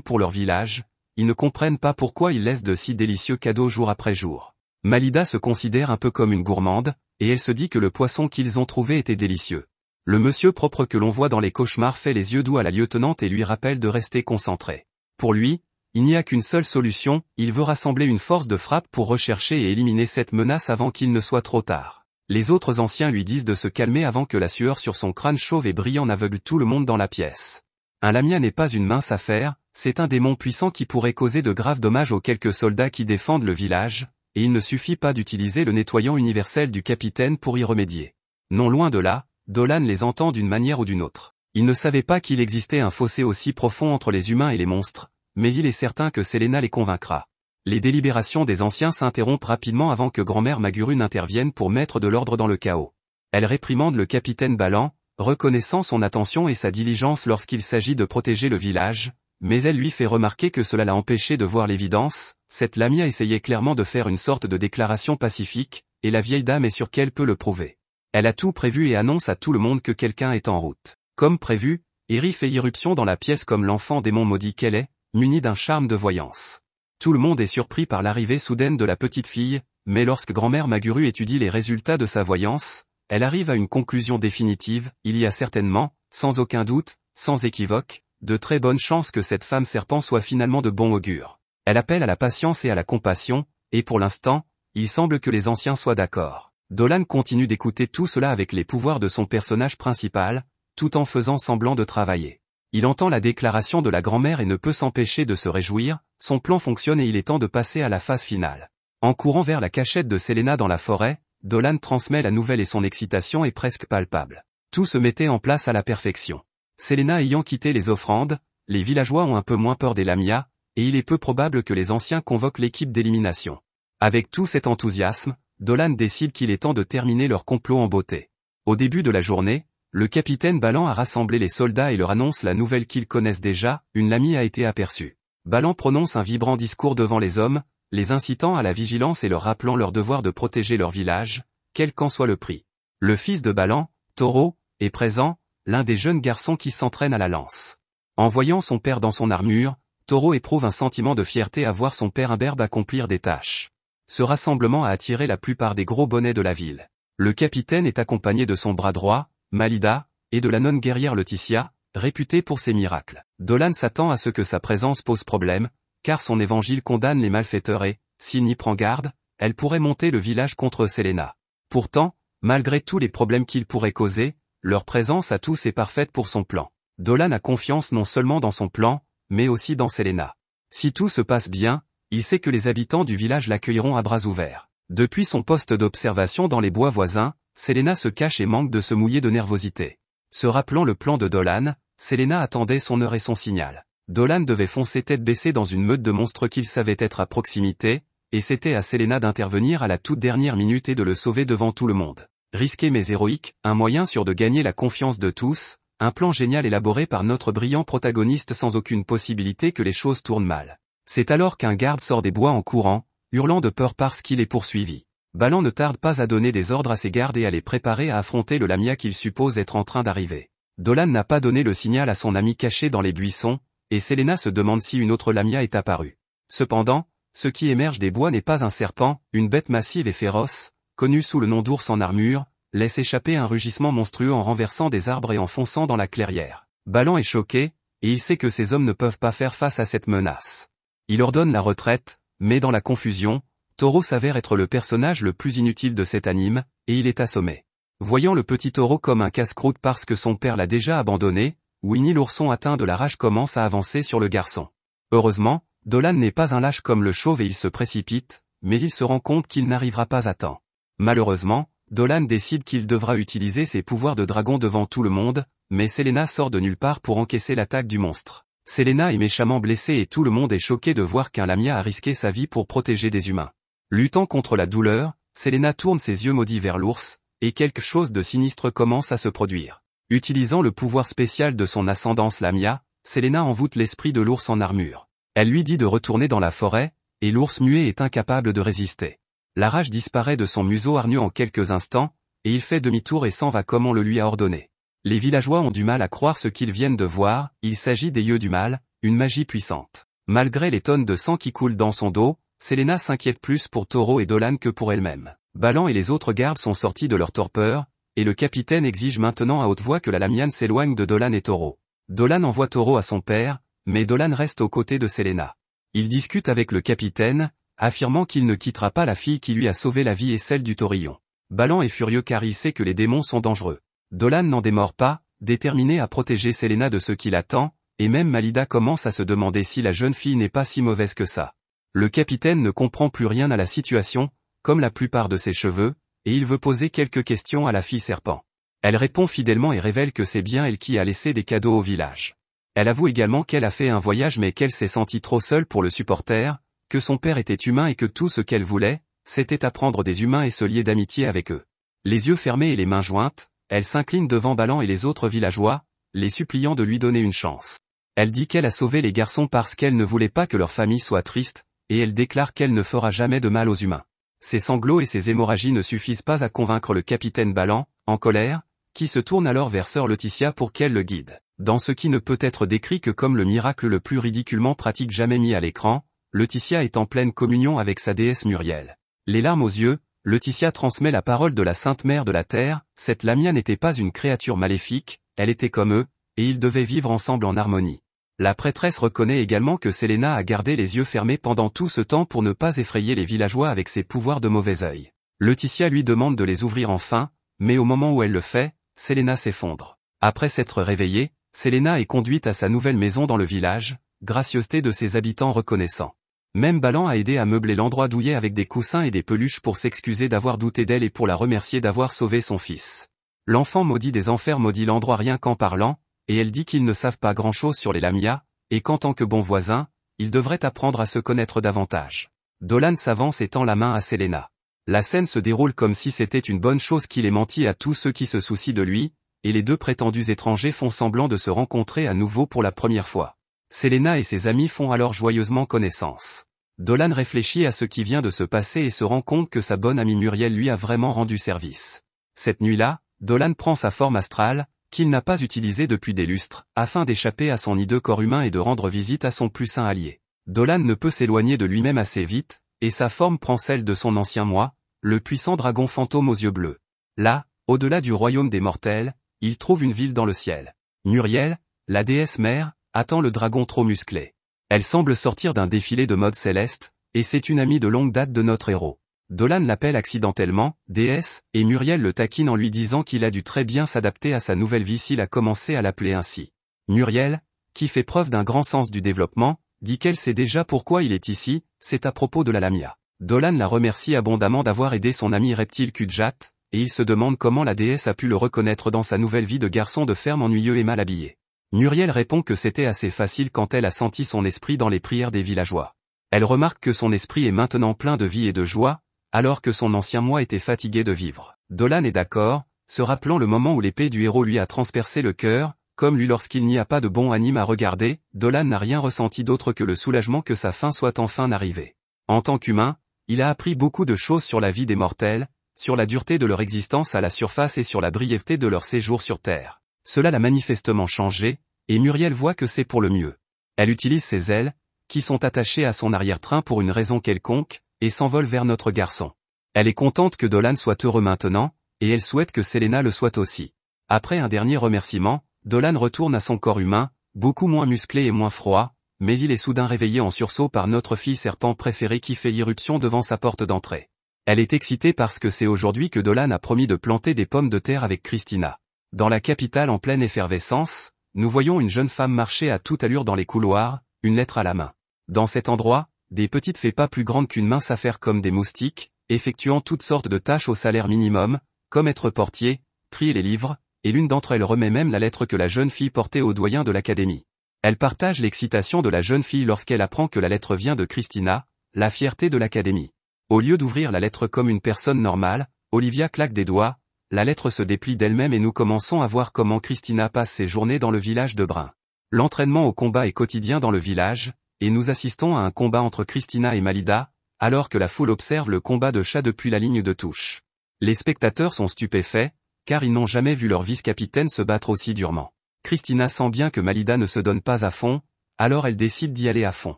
pour leur village, ils ne comprennent pas pourquoi ils laissent de si délicieux cadeaux jour après jour. Malida se considère un peu comme une gourmande, et elle se dit que le poisson qu'ils ont trouvé était délicieux. Le monsieur propre que l'on voit dans les cauchemars fait les yeux doux à la lieutenante et lui rappelle de rester concentré. Pour lui, il n'y a qu'une seule solution, il veut rassembler une force de frappe pour rechercher et éliminer cette menace avant qu'il ne soit trop tard. Les autres anciens lui disent de se calmer avant que la sueur sur son crâne chauve et brillant n'aveugle tout le monde dans la pièce. Un Lamia n'est pas une mince affaire, c'est un démon puissant qui pourrait causer de graves dommages aux quelques soldats qui défendent le village, et il ne suffit pas d'utiliser le nettoyant universel du capitaine pour y remédier. Non loin de là, Dolan les entend d'une manière ou d'une autre. Il ne savait pas qu'il existait un fossé aussi profond entre les humains et les monstres, mais il est certain que Selena les convaincra. Les délibérations des anciens s'interrompent rapidement avant que grand-mère Maguru n'intervienne pour mettre de l'ordre dans le chaos. Elle réprimande le capitaine Balan, reconnaissant son attention et sa diligence lorsqu'il s'agit de protéger le village, mais elle lui fait remarquer que cela l'a empêché de voir l'évidence. Cette Lamia essayait clairement de faire une sorte de déclaration pacifique, et la vieille dame est sûre qu'elle peut le prouver. Elle a tout prévu et annonce à tout le monde que quelqu'un est en route. Comme prévu, Eri fait irruption dans la pièce comme l'enfant démon maudit qu'elle est, munie d'un charme de voyance. Tout le monde est surpris par l'arrivée soudaine de la petite fille, mais lorsque grand-mère Maguru étudie les résultats de sa voyance, elle arrive à une conclusion définitive, il y a certainement, sans aucun doute, sans équivoque, de très bonnes chances que cette femme serpent soit finalement de bon augure. Elle appelle à la patience et à la compassion, et pour l'instant, il semble que les anciens soient d'accord. Dolan continue d'écouter tout cela avec les pouvoirs de son personnage principal, tout en faisant semblant de travailler. Il entend la déclaration de la grand-mère et ne peut s'empêcher de se réjouir, son plan fonctionne et il est temps de passer à la phase finale. En courant vers la cachette de Selena dans la forêt, Dolan transmet la nouvelle et son excitation est presque palpable. Tout se mettait en place à la perfection. Selena ayant quitté les offrandes, les villageois ont un peu moins peur des Lamia, et il est peu probable que les anciens convoquent l'équipe d'élimination. Avec tout cet enthousiasme, Dolan décide qu'il est temps de terminer leur complot en beauté. Au début de la journée, le capitaine Balan a rassemblé les soldats et leur annonce la nouvelle qu'ils connaissent déjà, une Lamia a été aperçue. Balan prononce un vibrant discours devant les hommes, les incitant à la vigilance et leur rappelant leur devoir de protéger leur village, quel qu'en soit le prix. Le fils de Balan, Toro, est présent, l'un des jeunes garçons qui s'entraîne à la lance. En voyant son père dans son armure, Toro éprouve un sentiment de fierté à voir son père imberbe accomplir des tâches. Ce rassemblement a attiré la plupart des gros bonnets de la ville. Le capitaine est accompagné de son bras droit, Malida, et de la nonne guerrière Laetitia, réputée pour ses miracles. Dolan s'attend à ce que sa présence pose problème, car son évangile condamne les malfaiteurs et, s'il n'y prend garde, elle pourrait monter le village contre Selena. Pourtant, malgré tous les problèmes qu'il pourrait causer, leur présence à tous est parfaite pour son plan. Dolan a confiance non seulement dans son plan, mais aussi dans Selena. Si tout se passe bien, il sait que les habitants du village l'accueilleront à bras ouverts. Depuis son poste d'observation dans les bois voisins, Selena se cache et manque de se mouiller de nervosité. Se rappelant le plan de Dolan, Selena attendait son heure et son signal. Dolan devait foncer tête baissée dans une meute de monstres qu'il savait être à proximité, et c'était à Selena d'intervenir à la toute dernière minute et de le sauver devant tout le monde. Risqué mais héroïque, un moyen sûr de gagner la confiance de tous, un plan génial élaboré par notre brillant protagoniste sans aucune possibilité que les choses tournent mal. C'est alors qu'un garde sort des bois en courant, hurlant de peur parce qu'il est poursuivi. Balan ne tarde pas à donner des ordres à ses gardes et à les préparer à affronter le Lamia qu'il suppose être en train d'arriver. Dolan n'a pas donné le signal à son ami caché dans les buissons, et Selena se demande si une autre Lamia est apparue. Cependant, ce qui émerge des bois n'est pas un serpent, une bête massive et féroce, connue sous le nom d'ours en armure, laisse échapper un rugissement monstrueux en renversant des arbres et en fonçant dans la clairière. Balan est choqué, et il sait que ses hommes ne peuvent pas faire face à cette menace. Il ordonne la retraite, mais dans la confusion, Toro s'avère être le personnage le plus inutile de cet anime, et il est assommé. Voyant le petit Toro comme un casse-croûte parce que son père l'a déjà abandonné, Winnie l'ourson atteint de la rage commence à avancer sur le garçon. Heureusement, Dolan n'est pas un lâche comme le chauve et il se précipite, mais il se rend compte qu'il n'arrivera pas à temps. Malheureusement, Dolan décide qu'il devra utiliser ses pouvoirs de dragon devant tout le monde, mais Selena sort de nulle part pour encaisser l'attaque du monstre. Selena est méchamment blessée et tout le monde est choqué de voir qu'un Lamia a risqué sa vie pour protéger des humains. Luttant contre la douleur, Selena tourne ses yeux maudits vers l'ours, et quelque chose de sinistre commence à se produire. Utilisant le pouvoir spécial de son ascendance Lamia, Selena envoûte l'esprit de l'ours en armure. Elle lui dit de retourner dans la forêt, et l'ours muet est incapable de résister. La rage disparaît de son museau hargneux en quelques instants, et il fait demi-tour et s'en va comme on le lui a ordonné. Les villageois ont du mal à croire ce qu'ils viennent de voir, il s'agit des yeux du mal, une magie puissante. Malgré les tonnes de sang qui coulent dans son dos, Celaena s'inquiète plus pour Toro et Dolan que pour elle-même. Balan et les autres gardes sont sortis de leur torpeur, et le capitaine exige maintenant à haute voix que la Lamiane s'éloigne de Dolan et Toro. Dolan envoie Toro à son père, mais Dolan reste aux côtés de Celaena. Il discute avec le capitaine, affirmant qu'il ne quittera pas la fille qui lui a sauvé la vie et celle du Taurillon. Balan est furieux car il sait que les démons sont dangereux. Dolan n'en démord pas, déterminé à protéger Celaena de ce qui l'attend, et même Malida commence à se demander si la jeune fille n'est pas si mauvaise que ça. Le capitaine ne comprend plus rien à la situation, comme la plupart de ses cheveux, et il veut poser quelques questions à la fille serpent. Elle répond fidèlement et révèle que c'est bien elle qui a laissé des cadeaux au village. Elle avoue également qu'elle a fait un voyage mais qu'elle s'est sentie trop seule pour le supporter, que son père était humain et que tout ce qu'elle voulait, c'était apprendre des humains et se lier d'amitié avec eux. Les yeux fermés et les mains jointes, elle s'incline devant Balan et les autres villageois, les suppliant de lui donner une chance. Elle dit qu'elle a sauvé les garçons parce qu'elle ne voulait pas que leur famille soit triste, et elle déclare qu'elle ne fera jamais de mal aux humains. Ses sanglots et ses hémorragies ne suffisent pas à convaincre le capitaine Balan, en colère, qui se tourne alors vers sœur Laetitia pour qu'elle le guide. Dans ce qui ne peut être décrit que comme le miracle le plus ridiculement pratique jamais mis à l'écran, Laetitia est en pleine communion avec sa déesse Muriel. Les larmes aux yeux, Laetitia transmet la parole de la Sainte Mère de la Terre, cette Lamia n'était pas une créature maléfique, elle était comme eux, et ils devaient vivre ensemble en harmonie. La prêtresse reconnaît également que Celaena a gardé les yeux fermés pendant tout ce temps pour ne pas effrayer les villageois avec ses pouvoirs de mauvais œil. Laetitia lui demande de les ouvrir enfin, mais au moment où elle le fait, Celaena s'effondre. Après s'être réveillée, Celaena est conduite à sa nouvelle maison dans le village, gracieuseté de ses habitants reconnaissants. Même Balan a aidé à meubler l'endroit douillet avec des coussins et des peluches pour s'excuser d'avoir douté d'elle et pour la remercier d'avoir sauvé son fils. L'enfant maudit des enfers maudit l'endroit rien qu'en parlant, et elle dit qu'ils ne savent pas grand-chose sur les Lamia, et qu'en tant que bons voisins, ils devraient apprendre à se connaître davantage. Dolan s'avance et tend la main à Celaena. La scène se déroule comme si c'était une bonne chose qu'il ait menti à tous ceux qui se soucient de lui, et les deux prétendus étrangers font semblant de se rencontrer à nouveau pour la première fois. Celaena et ses amis font alors joyeusement connaissance. Dolan réfléchit à ce qui vient de se passer et se rend compte que sa bonne amie Muriel lui a vraiment rendu service. Cette nuit-là, Dolan prend sa forme astrale, qu'il n'a pas utilisée depuis des lustres, afin d'échapper à son hideux corps humain et de rendre visite à son plus saint allié. Dolan ne peut s'éloigner de lui-même assez vite, et sa forme prend celle de son ancien moi, le puissant dragon fantôme aux yeux bleus. Là, au-delà du royaume des mortels, il trouve une ville dans le ciel. Muriel, la déesse mère, attend le dragon trop musclé. Elle semble sortir d'un défilé de mode céleste, et c'est une amie de longue date de notre héros. Dolan l'appelle accidentellement « déesse » et Muriel le taquine en lui disant qu'il a dû très bien s'adapter à sa nouvelle vie s'il a commencé à l'appeler ainsi. Muriel, qui fait preuve d'un grand sens du développement, dit qu'elle sait déjà pourquoi il est ici, c'est à propos de la Lamia. Dolan la remercie abondamment d'avoir aidé son ami reptile Kudjat, et il se demande comment la déesse a pu le reconnaître dans sa nouvelle vie de garçon de ferme ennuyeux et mal habillé. Muriel répond que c'était assez facile quand elle a senti son esprit dans les prières des villageois. Elle remarque que son esprit est maintenant plein de vie et de joie, alors que son ancien moi était fatigué de vivre. Dolan est d'accord, se rappelant le moment où l'épée du héros lui a transpercé le cœur, comme lui lorsqu'il n'y a pas de bon anime à regarder, Dolan n'a rien ressenti d'autre que le soulagement que sa fin soit enfin arrivée. En tant qu'humain, il a appris beaucoup de choses sur la vie des mortels, sur la dureté de leur existence à la surface et sur la brièveté de leur séjour sur Terre. Cela l'a manifestement changé, et Muriel voit que c'est pour le mieux. Elle utilise ses ailes, qui sont attachées à son arrière-train pour une raison quelconque, et s'envole vers notre garçon. Elle est contente que Dolan soit heureux maintenant, et elle souhaite que Celaena le soit aussi. Après un dernier remerciement, Dolan retourne à son corps humain, beaucoup moins musclé et moins froid, mais il est soudain réveillé en sursaut par notre fille serpent préférée qui fait irruption devant sa porte d'entrée. Elle est excitée parce que c'est aujourd'hui que Dolan a promis de planter des pommes de terre avec Christina. Dans la capitale en pleine effervescence, nous voyons une jeune femme marcher à toute allure dans les couloirs, une lettre à la main. Dans cet endroit, des petites fées pas plus grandes qu'une main s'affairent comme des moustiques, effectuant toutes sortes de tâches au salaire minimum, comme être portier, trier les livres, et l'une d'entre elles remet même la lettre que la jeune fille portait au doyen de l'académie. Elle partage l'excitation de la jeune fille lorsqu'elle apprend que la lettre vient de Christina, la fierté de l'académie. Au lieu d'ouvrir la lettre comme une personne normale, Olivia claque des doigts, la lettre se déplie d'elle-même et nous commençons à voir comment Christina passe ses journées dans le village de Brun. L'entraînement au combat est quotidien dans le village, et nous assistons à un combat entre Christina et Malida, alors que la foule observe le combat de chats depuis la ligne de touche. Les spectateurs sont stupéfaits, car ils n'ont jamais vu leur vice-capitaine se battre aussi durement. Christina sent bien que Malida ne se donne pas à fond, alors elle décide d'y aller à fond.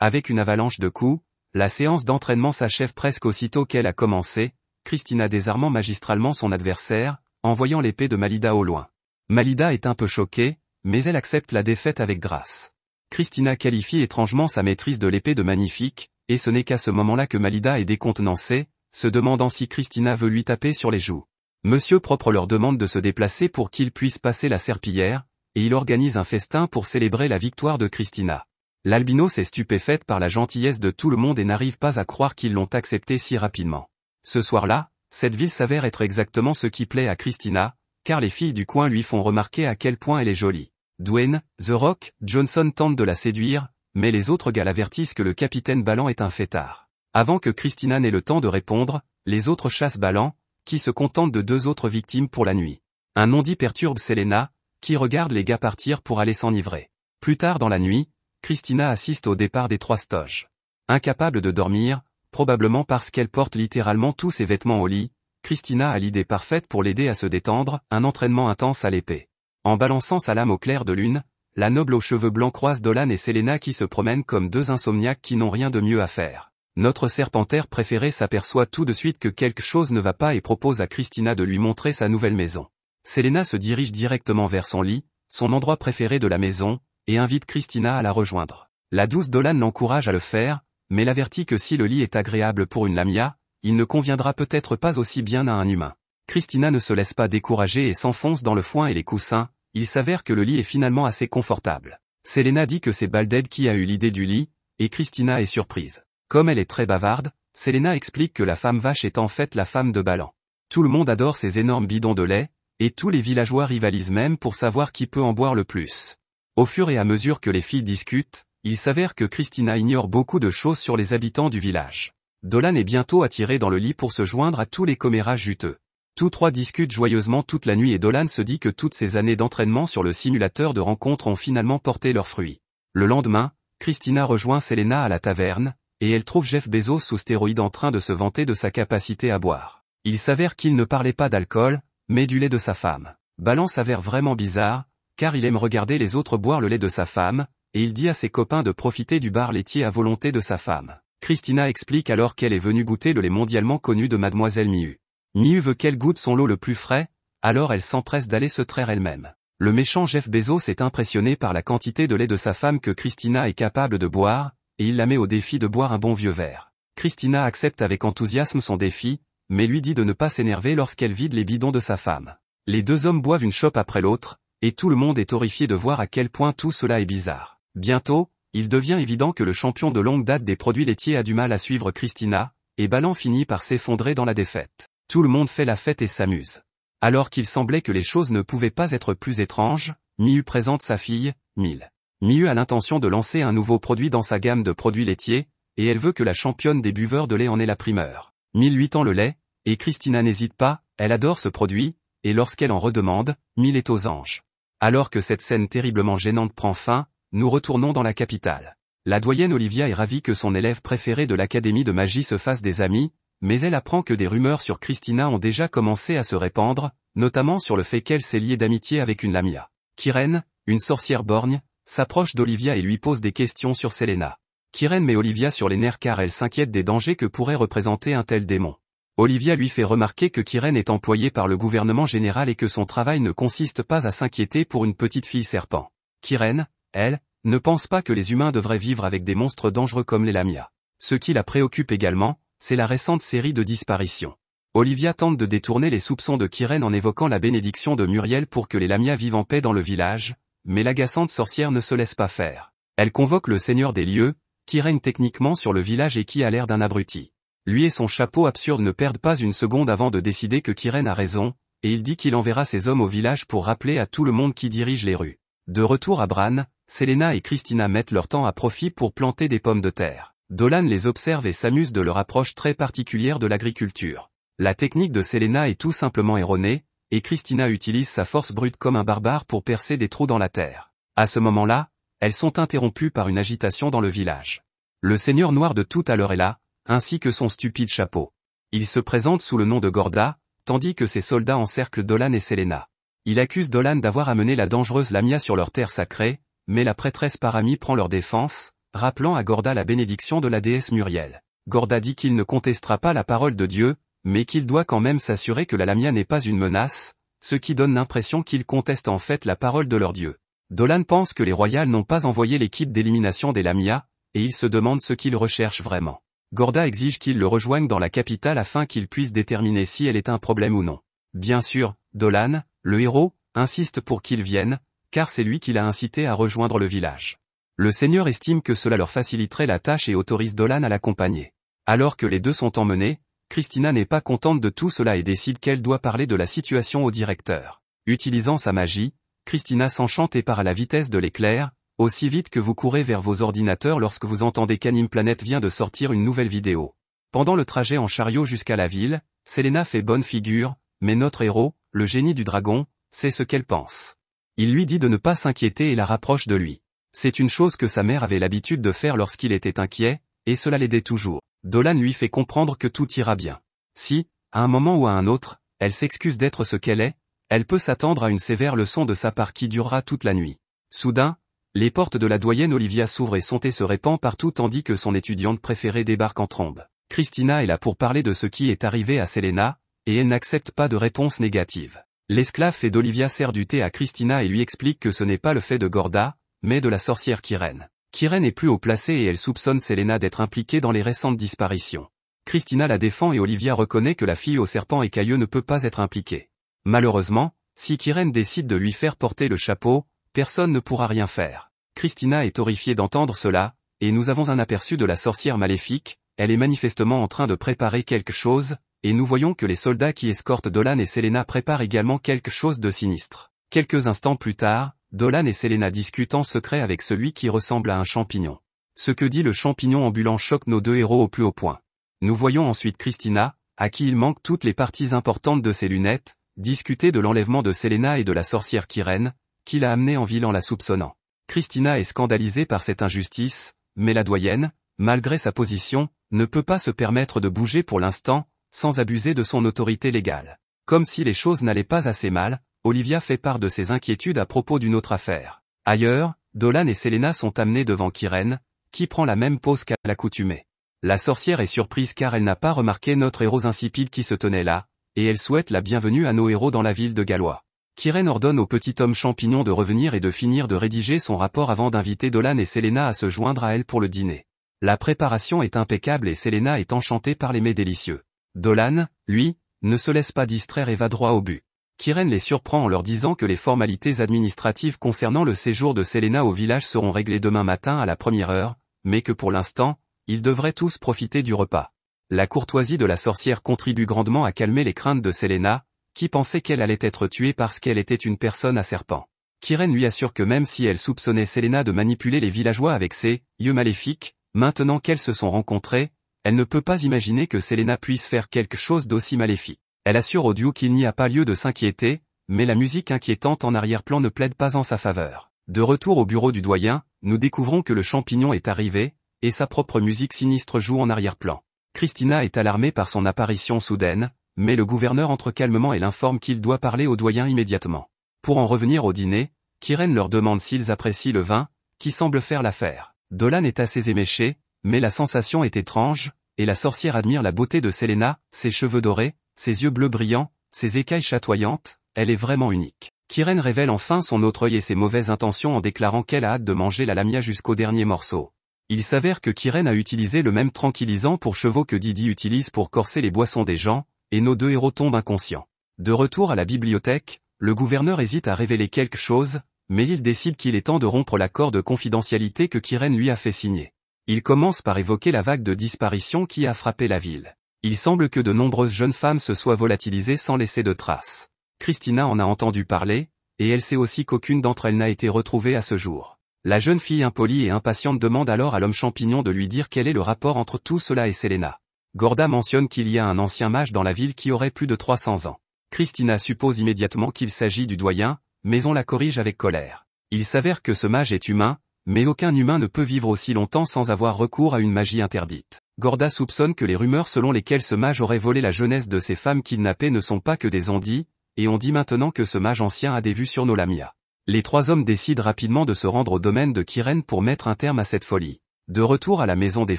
Avec une avalanche de coups, la séance d'entraînement s'achève presque aussitôt qu'elle a commencé, Christina désarmant magistralement son adversaire, en voyant l'épée de Malida au loin. Malida est un peu choquée, mais elle accepte la défaite avec grâce. Christina qualifie étrangement sa maîtrise de l'épée de magnifique, et ce n'est qu'à ce moment-là que Malida est décontenancée, se demandant si Christina veut lui taper sur les joues. Monsieur Propre leur demande de se déplacer pour qu'ils puissent passer la serpillière, et il organise un festin pour célébrer la victoire de Christina. L'albinos est stupéfaite par la gentillesse de tout le monde et n'arrive pas à croire qu'ils l'ont accepté si rapidement. Ce soir-là, cette ville s'avère être exactement ce qui plaît à Christina, car les filles du coin lui font remarquer à quel point elle est jolie. Dwayne, The Rock, Johnson tentent de la séduire, mais les autres gars l'avertissent que le capitaine Ballan est un fêtard. Avant que Christina n'ait le temps de répondre, les autres chassent Ballan, qui se contente de 2 autres victimes pour la nuit. Un non-dit perturbe Selena, qui regarde les gars partir pour aller s'enivrer. Plus tard dans la nuit, Christina assiste au départ des 3 stoges. Incapable de dormir, probablement parce qu'elle porte littéralement tous ses vêtements au lit, Christina a l'idée parfaite pour l'aider à se détendre, un entraînement intense à l'épée. En balançant sa lame au clair de lune, la noble aux cheveux blancs croise Dolan et Selena qui se promènent comme 2 insomniaques qui n'ont rien de mieux à faire. Notre serpentaire préféré s'aperçoit tout de suite que quelque chose ne va pas et propose à Christina de lui montrer sa nouvelle maison. Selena se dirige directement vers son lit, son endroit préféré de la maison, et invite Christina à la rejoindre. La douce Dolan l'encourage à le faire, mais l'avertit que si le lit est agréable pour une lamia, il ne conviendra peut-être pas aussi bien à un humain. Christina ne se laisse pas décourager et s'enfonce dans le foin et les coussins, il s'avère que le lit est finalement assez confortable. Selena dit que c'est Balded qui a eu l'idée du lit, et Christina est surprise. Comme elle est très bavarde, Selena explique que la femme vache est en fait la femme de Ballan. Tout le monde adore ces énormes bidons de lait, et tous les villageois rivalisent même pour savoir qui peut en boire le plus. Au fur et à mesure que les filles discutent, il s'avère que Christina ignore beaucoup de choses sur les habitants du village. Dolan est bientôt attiré dans le lit pour se joindre à tous les commérages juteux. Tous 3 discutent joyeusement toute la nuit et Dolan se dit que toutes ces années d'entraînement sur le simulateur de rencontre ont finalement porté leurs fruits. Le lendemain, Christina rejoint Selena à la taverne, et elle trouve Jeff Bezos sous stéroïdes en train de se vanter de sa capacité à boire. Il s'avère qu'il ne parlait pas d'alcool, mais du lait de sa femme. Ballan s'avère vraiment bizarre, car il aime regarder les autres boire le lait de sa femme, et il dit à ses copains de profiter du bar laitier à volonté de sa femme. Christina explique alors qu'elle est venue goûter le lait mondialement connu de Mademoiselle Miu. Miu veut qu'elle goûte son lot le plus frais, alors elle s'empresse d'aller se traire elle-même. Le méchant Jeff Bezos est impressionné par la quantité de lait de sa femme que Christina est capable de boire, et il la met au défi de boire un bon vieux verre. Christina accepte avec enthousiasme son défi, mais lui dit de ne pas s'énerver lorsqu'elle vide les bidons de sa femme. Les 2 hommes boivent une chope après l'autre, et tout le monde est horrifié de voir à quel point tout cela est bizarre. Bientôt, il devient évident que le champion de longue date des produits laitiers a du mal à suivre Christina, et Ballan finit par s'effondrer dans la défaite. Tout le monde fait la fête et s'amuse. Alors qu'il semblait que les choses ne pouvaient pas être plus étranges, Miu présente sa fille, Mil. Miu a l'intention de lancer un nouveau produit dans sa gamme de produits laitiers, et elle veut que la championne des buveurs de lait en ait la primeur. Mil lui tend le lait, et Christina n'hésite pas, elle adore ce produit, et lorsqu'elle en redemande, Mil est aux anges. Alors que cette scène terriblement gênante prend fin, nous retournons dans la capitale. La doyenne Olivia est ravie que son élève préféré de l'académie de magie se fasse des amis, mais elle apprend que des rumeurs sur Christina ont déjà commencé à se répandre, notamment sur le fait qu'elle s'est liée d'amitié avec une lamia. Kiren, une sorcière borgne, s'approche d'Olivia et lui pose des questions sur Selena. Kiren met Olivia sur les nerfs car elle s'inquiète des dangers que pourrait représenter un tel démon. Olivia lui fait remarquer que Kiren est employée par le gouvernement général et que son travail ne consiste pas à s'inquiéter pour une petite fille serpent. Kiren, elle, ne pense pas que les humains devraient vivre avec des monstres dangereux comme les lamias. Ce qui la préoccupe également, c'est la récente série de disparitions. Olivia tente de détourner les soupçons de Kiren en évoquant la bénédiction de Muriel pour que les lamias vivent en paix dans le village, mais l'agaçante sorcière ne se laisse pas faire. Elle convoque le seigneur des lieux, qui règne techniquement sur le village et qui a l'air d'un abruti. Lui et son chapeau absurde ne perdent pas une seconde avant de décider que Kiren a raison, et il dit qu'il enverra ses hommes au village pour rappeler à tout le monde qui dirige les rues. De retour à Bran, Selena et Christina mettent leur temps à profit pour planter des pommes de terre. Dolan les observe et s'amuse de leur approche très particulière de l'agriculture. La technique de Selena est tout simplement erronée, et Christina utilise sa force brute comme un barbare pour percer des trous dans la terre. À ce moment-là, elles sont interrompues par une agitation dans le village. Le seigneur noir de tout à l'heure est là, ainsi que son stupide chapeau. Il se présente sous le nom de Gorda, tandis que ses soldats encerclent Dolan et Selena. Il accuse Dolan d'avoir amené la dangereuse Lamia sur leur terre sacrée, mais la prêtresse Parami prend leur défense, rappelant à Gorda la bénédiction de la déesse Muriel. Gorda dit qu'il ne contestera pas la parole de Dieu, mais qu'il doit quand même s'assurer que la Lamia n'est pas une menace, ce qui donne l'impression qu'il conteste en fait la parole de leur Dieu. Dolan pense que les Royals n'ont pas envoyé l'équipe d'élimination des Lamia, et il se demande ce qu'ils recherchent vraiment. Gorda exige qu'ils le rejoignent dans la capitale afin qu'ils puissent déterminer si elle est un problème ou non. Bien sûr, Dolan, le héros, insiste pour qu'ils viennent, car c'est lui qui l'a incité à rejoindre le village. Le Seigneur estime que cela leur faciliterait la tâche et autorise Dolan à l'accompagner. Alors que les deux sont emmenés, Christina n'est pas contente de tout cela et décide qu'elle doit parler de la situation au directeur. Utilisant sa magie, Christina s'enchante et part à la vitesse de l'éclair, aussi vite que vous courez vers vos ordinateurs lorsque vous entendez qu'Anime Planet vient de sortir une nouvelle vidéo. Pendant le trajet en chariot jusqu'à la ville, Selena fait bonne figure, mais notre héros, le génie du dragon, sait ce qu'elle pense. Il lui dit de ne pas s'inquiéter et la rapproche de lui. C'est une chose que sa mère avait l'habitude de faire lorsqu'il était inquiet, et cela l'aidait toujours. Dolan lui fait comprendre que tout ira bien. Si, à un moment ou à un autre, elle s'excuse d'être ce qu'elle est, elle peut s'attendre à une sévère leçon de sa part qui durera toute la nuit. Soudain, les portes de la doyenne Olivia s'ouvrent et son thé se répand partout tandis que son étudiante préférée débarque en trombe. Christina est là pour parler de ce qui est arrivé à Selena, et elle n'accepte pas de réponse négative. L'esclave fait d'Olivia sert du thé à Christina et lui explique que ce n'est pas le fait de Gorda, mais de la sorcière Kiren. Kiren est plus haut placée et elle soupçonne Selena d'être impliquée dans les récentes disparitions. Christina la défend et Olivia reconnaît que la fille au serpent écailleux ne peut pas être impliquée. Malheureusement, si Kiren décide de lui faire porter le chapeau, personne ne pourra rien faire. Christina est horrifiée d'entendre cela, et nous avons un aperçu de la sorcière maléfique, elle est manifestement en train de préparer quelque chose, et nous voyons que les soldats qui escortent Dolan et Selena préparent également quelque chose de sinistre. Quelques instants plus tard, Dolan et Selena discutent en secret avec celui qui ressemble à un champignon. Ce que dit le champignon ambulant choque nos deux héros au plus haut point. Nous voyons ensuite Christina, à qui il manque toutes les parties importantes de ses lunettes, discuter de l'enlèvement de Selena et de la sorcière Kiren, qui l'a amenée en ville en la soupçonnant. Christina est scandalisée par cette injustice, mais la doyenne, malgré sa position, ne peut pas se permettre de bouger pour l'instant, sans abuser de son autorité légale. Comme si les choses n'allaient pas assez mal, Olivia fait part de ses inquiétudes à propos d'une autre affaire. Ailleurs, Dolan et Selena sont amenés devant Kiren, qui prend la même pose qu'à l'accoutumée. La sorcière est surprise car elle n'a pas remarqué notre héros insipide qui se tenait là, et elle souhaite la bienvenue à nos héros dans la ville de Galois. Kiren ordonne au petit homme champignon de revenir et de finir de rédiger son rapport avant d'inviter Dolan et Selena à se joindre à elle pour le dîner. La préparation est impeccable et Selena est enchantée par les mets délicieux. Dolan, lui, ne se laisse pas distraire et va droit au but. Kiren les surprend en leur disant que les formalités administratives concernant le séjour de Selena au village seront réglées demain matin à la première heure, mais que pour l'instant, ils devraient tous profiter du repas. La courtoisie de la sorcière contribue grandement à calmer les craintes de Selena, qui pensait qu'elle allait être tuée parce qu'elle était une personne à serpent. Kiren lui assure que même si elle soupçonnait Selena de manipuler les villageois avec ses yeux maléfiques, maintenant qu'elles se sont rencontrées, elle ne peut pas imaginer que Selena puisse faire quelque chose d'aussi maléfique. Elle assure au duo qu'il n'y a pas lieu de s'inquiéter, mais la musique inquiétante en arrière-plan ne plaide pas en sa faveur. De retour au bureau du doyen, nous découvrons que le champignon est arrivé, et sa propre musique sinistre joue en arrière-plan. Christina est alarmée par son apparition soudaine, mais le gouverneur entre calmement et l'informe qu'il doit parler au doyen immédiatement. Pour en revenir au dîner, Kiren leur demande s'ils apprécient le vin, qui semble faire l'affaire. Dolan est assez éméché, mais la sensation est étrange, et la sorcière admire la beauté de Selena, ses cheveux dorés, ses yeux bleus brillants, ses écailles chatoyantes, elle est vraiment unique. Kiren révèle enfin son autre œil et ses mauvaises intentions en déclarant qu'elle a hâte de manger la Lamia jusqu'au dernier morceau. Il s'avère que Kiren a utilisé le même tranquillisant pour chevaux que Didi utilise pour corser les boissons des gens, et nos deux héros tombent inconscients. De retour à la bibliothèque, le gouverneur hésite à révéler quelque chose, mais il décide qu'il est temps de rompre l'accord de confidentialité que Kiren lui a fait signer. Il commence par évoquer la vague de disparition qui a frappé la ville. Il semble que de nombreuses jeunes femmes se soient volatilisées sans laisser de traces. Christina en a entendu parler, et elle sait aussi qu'aucune d'entre elles n'a été retrouvée à ce jour. La jeune fille impolie et impatiente demande alors à l'homme champignon de lui dire quel est le rapport entre tout cela et Selena. Gorda mentionne qu'il y a un ancien mage dans la ville qui aurait plus de 300 ans. Christina suppose immédiatement qu'il s'agit du doyen, mais on la corrige avec colère. Il s'avère que ce mage est humain, mais aucun humain ne peut vivre aussi longtemps sans avoir recours à une magie interdite. Gorda soupçonne que les rumeurs selon lesquelles ce mage aurait volé la jeunesse de ces femmes kidnappées ne sont pas que des on-dit, et on dit maintenant que ce mage ancien a des vues sur nos Lamia. Les trois hommes décident rapidement de se rendre au domaine de Kiren pour mettre un terme à cette folie. De retour à la maison des